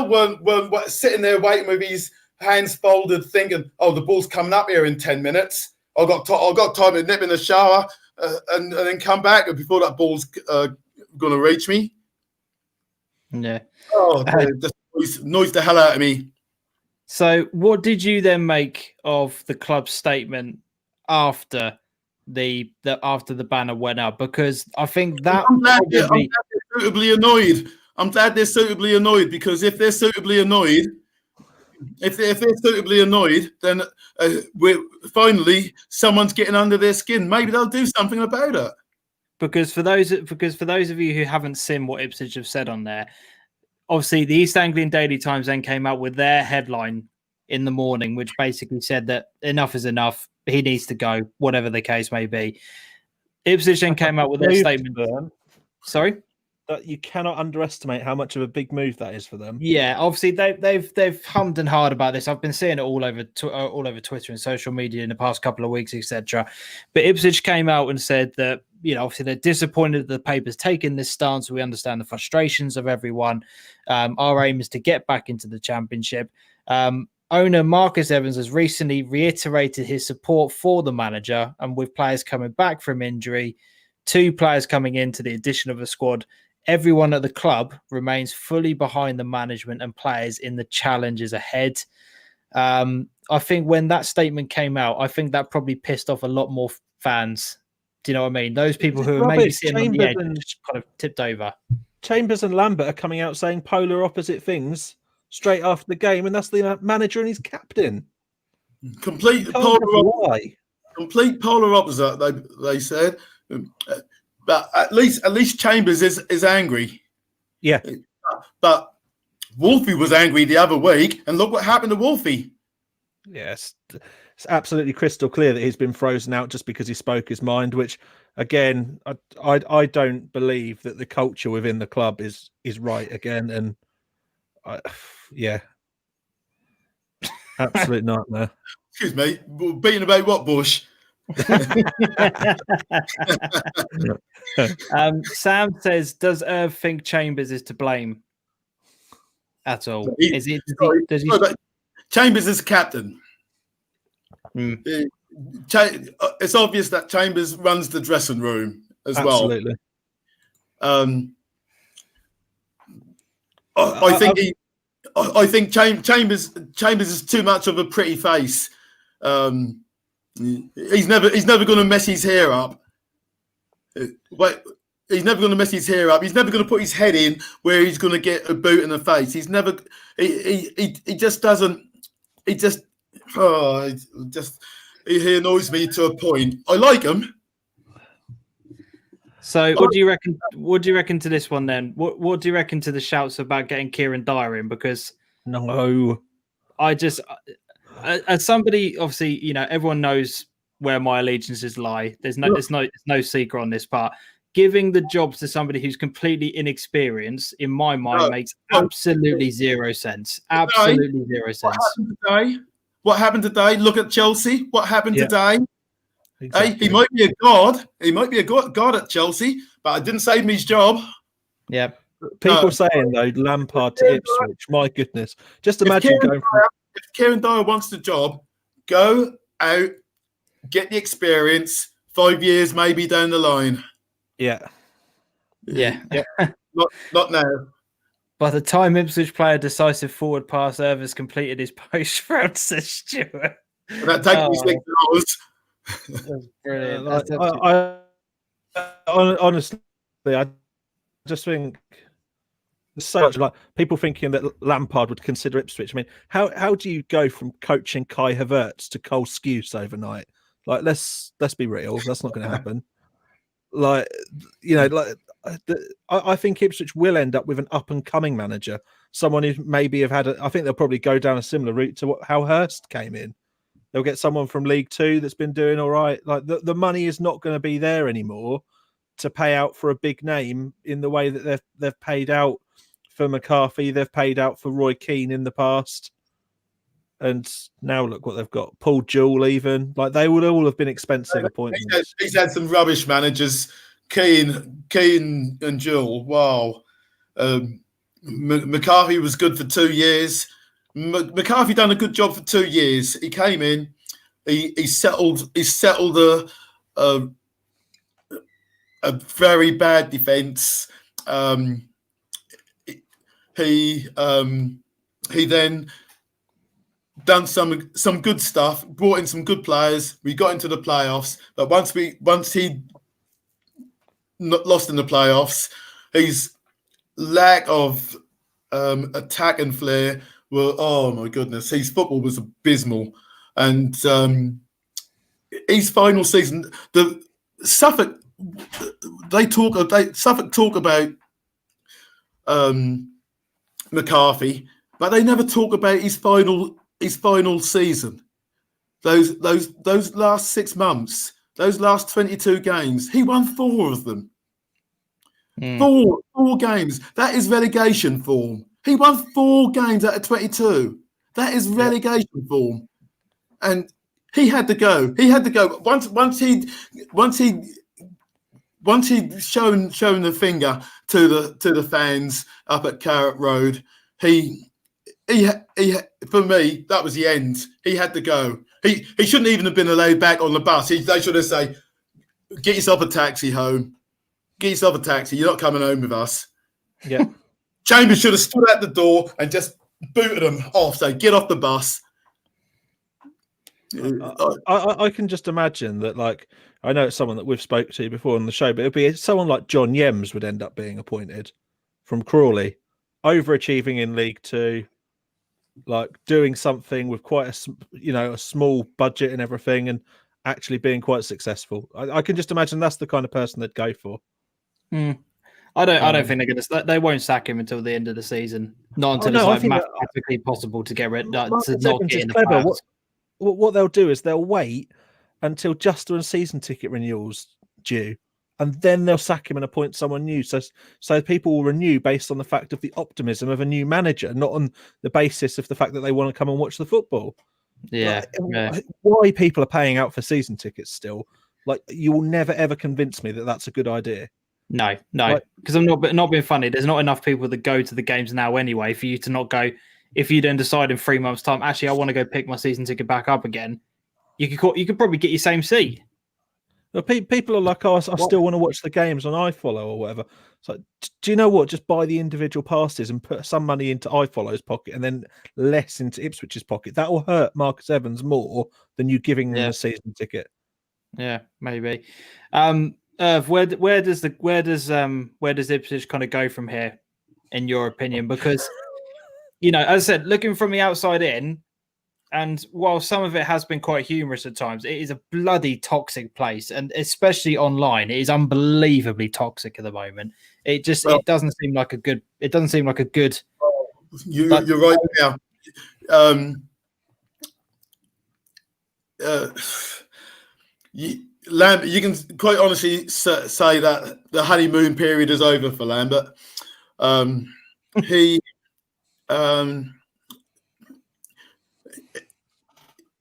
weren't sitting there waiting with his hands folded, thinking, "Oh, the ball's coming up here in 10 minutes. I've got time to nip in the shower and then come back before that ball's going to reach me." Yeah. Oh, dude, just noise the hell out of me. So, what did you then make of the club's statement after the banner went up? Because I think that I'm glad they're suitably annoyed. I'm glad they're suitably annoyed, because if they're suitably annoyed, then we're finally someone's getting under their skin. Maybe they'll do something about it. Because for those of you who haven't seen what Ipswich have said on there, obviously the East Anglian Daily Times then came out with their headline in the morning, which basically said that enough is enough. He needs to go, whatever the case may be. Ipswich then came out with their statement. Sorry? That you cannot underestimate how much of a big move that is for them. Yeah, obviously they've hummed and hawed about this. I've been seeing it all over Twitter and social media in the past couple of weeks, etc. But Ipswich came out and said that, you know, obviously they're disappointed that the paper's taken this stance. We understand the frustrations of everyone. Our aim is to get back into the Championship. Owner Marcus Evans has recently reiterated his support for the manager, and with players coming back from injury, 2 players coming into the addition of a squad, everyone at the club remains fully behind the management and players in the challenges ahead. I think when that statement came out, I think that probably pissed off a lot more fans. Do you know what I mean? Those people who are maybe sitting on the edge and just kind of tipped over. Chambers and Lambert are coming out saying polar opposite things straight after the game, and that's the manager and his captain. Complete polar opposite. They said, but at least Chambers is angry. Yeah, but Wolfie was angry the other week, and look what happened to Wolfie. Yes, it's absolutely crystal clear that he's been frozen out just because he spoke his mind. Which, again, I don't believe that the culture within the club is right again, and yeah, absolute nightmare. Excuse me, beating about what bush? Sam says, "Does Irv think Chambers is to blame at all? Chambers is captain. It's obvious that Chambers runs the dressing room as Absolutely. well. I think Chambers is too much of a pretty face. He's never going to mess his hair up. He's never going to mess his hair up. He's never going to put his head in where he's going to get a boot in the face. He's never. He just doesn't. He annoys me to a point. I like him. So, what do you reckon? What do you reckon to this one then? What do you reckon to the shouts about getting Kieran Dyer in? Because no, I just, as somebody, obviously, you know, everyone knows where my allegiances lie. There's no secret on this part. Giving the jobs to somebody who's completely inexperienced, in my mind, makes absolutely zero sense. Absolutely zero sense. What happened today? Look at Chelsea. What happened today? Exactly. Hey, he might be a god. He might be a god at Chelsea, but I didn't save me his job. Yeah. People saying though, Lampard to Ipswich. My goodness, just imagine going. If Kieran Dyer wants the job, go out, get the experience. 5 years maybe down the line. Yeah. Not now. By the time Ipswich play a decisive forward pass, Irv has completed his post round, says Stuart. And that takes me 6 hours. That's brilliant. Honestly, I just think there's so much like people thinking that Lampard would consider Ipswich. I mean, how do you go from coaching Kai Havertz to Cole Skuse overnight? Like, let's be real. That's not going to happen. Like, you know, like I think Ipswich will end up with an up and coming manager, someone who maybe have had. I think they'll probably go down a similar route to how Hurst came in. They'll get someone from League Two that's been doing all right. Like the money is not going to be there anymore to pay out for a big name in the way that they've paid out for McCarthy. They've paid out for Roy Keane in the past. And now look what they've got. Paul Jewell even. Like they would all have been expensive appointments. He's had some rubbish managers. Keane and Jewell. Wow. McCarthy was good for 2 years. McCarthy done a good job for 2 years. He came in, he settled a very bad defence. He then done some good stuff, brought in some good players. We got into the playoffs, but once he lost in the playoffs, his lack of attack and flair were, oh my goodness, his football was abysmal. And his final season, Suffolk talk about McCarthy, but they never talk about his final season. Those last 6 months, those last 22 games, he won 4 of them. Four games. That is relegation form. He won 4 games out of 22. That is relegation form. And he had to go. He had to go. Once he'd shown the finger to the fans up at Carrot Road, he for me, that was the end. He had to go. He shouldn't even have been allowed back on the bus. They should have said, "Get yourself a taxi home. Get yourself a taxi. You're not coming home with us." Yeah. Chambers should have stood at the door and just booted him off. Say, "Get off the bus." I can just imagine that, like, I know it's someone that we've spoken to before on the show, but it'd be someone like John Yems would end up being appointed from Crawley, overachieving in League Two, like doing something with quite a small budget and everything, and actually being quite successful. I can just imagine that's the kind of person they'd go for. I don't think they won't sack him until the end of the season. Not until it's mathematically possible to get rid. To not get in the playoffs. What they'll do is they'll wait until just when season ticket renewals due, and then they'll sack him and appoint someone new. So people will renew based on the fact of the optimism of a new manager, not on the basis of the fact that they want to come and watch the football. Yeah. Why people are paying out for season tickets still? Like, you will never ever convince me that that's a good idea. No, because I'm not being funny. There's not enough people that go to the games now anyway for you to not go. If you then decide in 3 months' time, actually, I want to go pick my season ticket back up again, you could probably get your same seat. Well, people are like, "Oh, I still want to watch the games on iFollow or whatever." So, do you know what? Just buy the individual passes and put some money into iFollow's pocket and then less into Ipswich's pocket. That will hurt Marcus Evans more than you giving him a season ticket. Yeah, maybe. Where does Ipswich kind of go from here, in your opinion? Because as I said, looking from the outside in, and while some of it has been quite humorous at times, it is a bloody toxic place, and especially online, it is unbelievably toxic at the moment. It doesn't seem like a good. It doesn't seem like a good. You're right now. Lambert, you can quite honestly say that the honeymoon period is over for Lambert.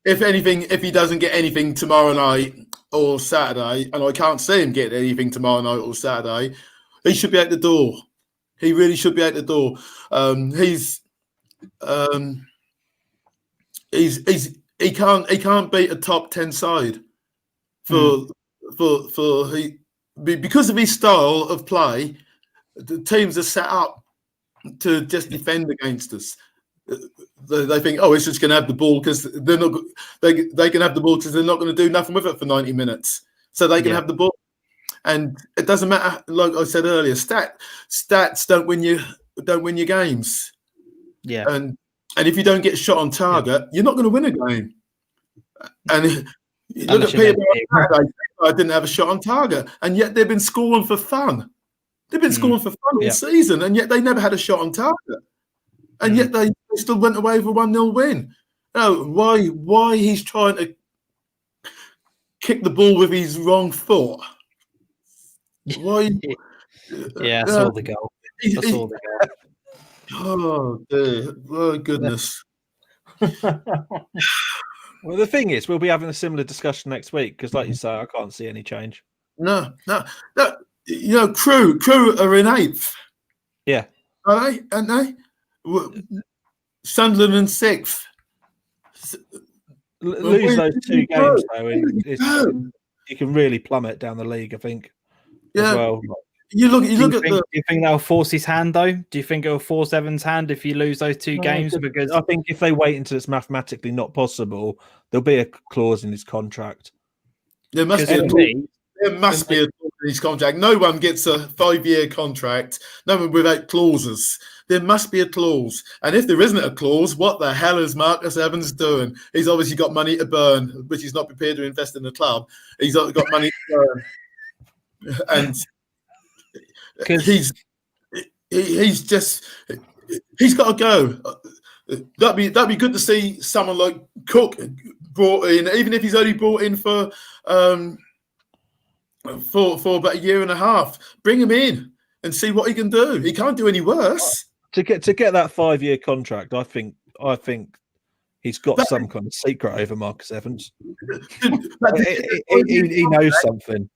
If anything, if he doesn't get anything tomorrow night or Saturday, and I can't see him get anything tomorrow night or Saturday, he should be at the door. He really should be at the door. He can't beat a top 10 side because of his style of play. The teams are set up to just defend against us. They think, it's just going to have the ball because they're not. They can have the ball because they're not going to do nothing with it for 90 minutes. So they can have the ball, and it doesn't matter. Like I said earlier, stats don't win your games. Yeah, and if you don't get shot on target, you're not going to win a game. And look at people. I didn't have a shot on target, and yet they've been scoring for fun. They've been scoring for fun all season, and yet they never had a shot on target. And yet they still went away with a 1-0 win. Why he's trying to kick the ball with his wrong foot? Why? I saw the goal. Oh, dear. Oh, goodness. Well, the thing is, we'll be having a similar discussion next week because, like you say, I can't see any change. No. Crew are in 8th. Yeah. Are they? Aren't they? Sunderland in 6th. Lose those 2 games, though, and you can really plummet down the league, I think. Yeah. As well. You look at Do you think they'll force his hand though? Do you think it'll force Evans' hand if you lose those two games? Because I think if they wait until it's mathematically not possible, there'll be a clause in his contract. There must be a clause in his contract. No one gets a 5-year contract, no one without clauses. There must be a clause. And if there isn't a clause, what the hell is Marcus Evans doing? He's obviously got money to burn, which he's not prepared to invest in the club. He's got money to burn. And he's got to go. That'd be good to see someone like Cook brought in, even if he's only brought in for about a year and a half. Bring him in and see what he can do. He can't do any worse. To get that 5-year contract, I think he's got some kind of secret over Marcus Evans. he knows something.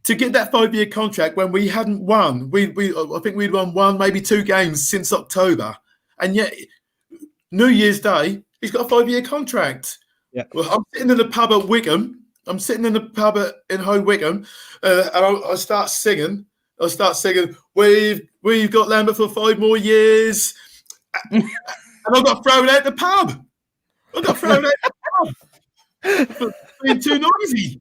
To get that 5-year contract when we hadn't won, I think we'd won 1, maybe 2 games since October, and yet New Year's Day he's got a 5-year contract. Yeah. Well, I'm sitting in the pub at Wigan. I'm sitting in the pub in High Wycombe, and I start singing. We've got Lambert for 5 more years, and I got thrown out the pub. For being too noisy.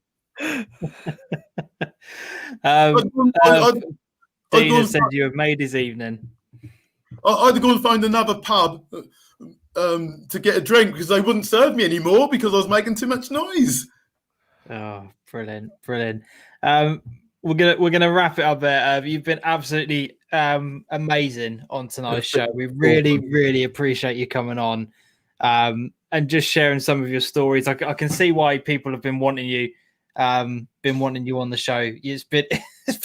Dean said you have made his evening. I had to go and find another pub to get a drink because they wouldn't serve me anymore because I was making too much noise. Oh, brilliant. We're gonna wrap it up there. You've been absolutely amazing on tonight's show. We really appreciate you coming on and just sharing some of your stories. I can see why people have been wanting you on the show. It's been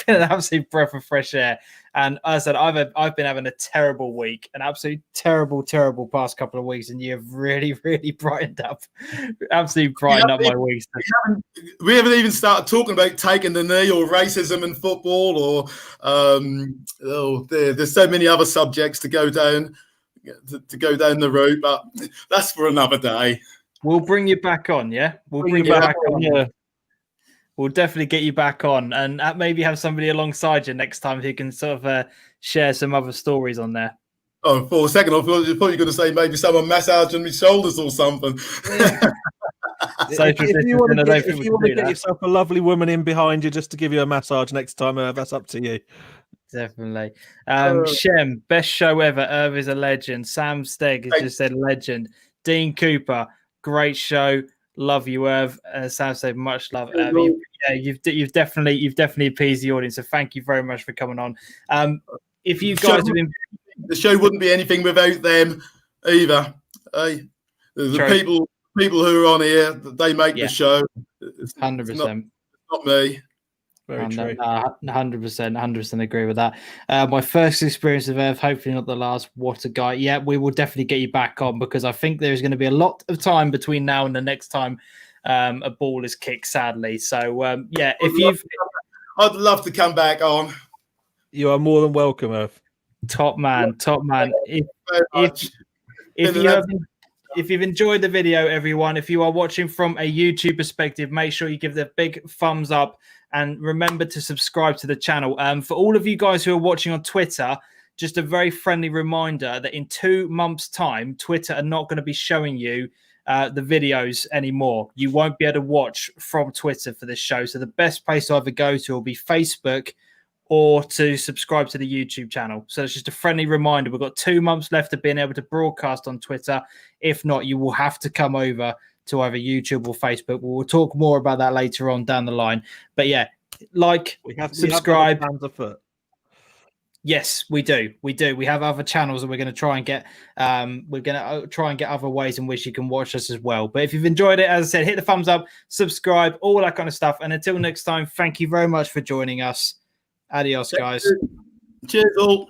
an absolute breath of fresh air. And as I said, I've been having a terrible week, an absolutely terrible past couple of weeks, and you have really brightened up my weeks. We haven't even started talking about taking the knee or racism in football or there's so many other subjects to go down the road, but that's for another day. We'll bring you back on, yeah? We'll bring you back on. Yeah. We'll definitely get you back on and maybe have somebody alongside you next time who can sort of share some other stories on there. Oh, for a second, I thought you were going to say maybe someone massaging my shoulders or something. If you want to get yourself a lovely woman in behind you just to give you a massage next time, that's up to you. Definitely. Shem, best show ever. Irv is a legend. Sam Stegg has just said legend. Dean Cooper, great show. Love you, Irv. Sam said much love. You've definitely appeased the audience. So thank you very much for coming on. If you guys have been, the show wouldn't be anything without them either. The people who are on here, they make the show. 100%. Not me. Very true. 100% agree with that. My first experience of Earth, hopefully not the last. What a guy. Yeah, we will definitely get you back on because I think there's going to be a lot of time between now and the next time a ball is kicked, sadly. So, I'd love to come back on. You are more than welcome, Earth. Top man. If you've enjoyed the video, everyone, if you are watching from a YouTube perspective, make sure you give the big thumbs up and remember to subscribe to the channel. For all of you guys who are watching on Twitter, just a very friendly reminder that in 2 months' time, Twitter are not going to be showing you the videos anymore. You won't be able to watch from Twitter for this show. So the best place to either go to will be Facebook or to subscribe to the YouTube channel. So it's just a friendly reminder. We've got 2 months left of being able to broadcast on Twitter. If not, you will have to come over to either YouTube or Facebook. We'll talk more about that later on down the line. But yeah, subscribe. We have afoot. Yes, we do. We have other channels that we're going to try and get. We're going to try and get other ways in which you can watch us as well. But if you've enjoyed it, as I said, hit the thumbs up, subscribe, all that kind of stuff. And until next time, thank you very much for joining us. Adios, guys. Cheers all.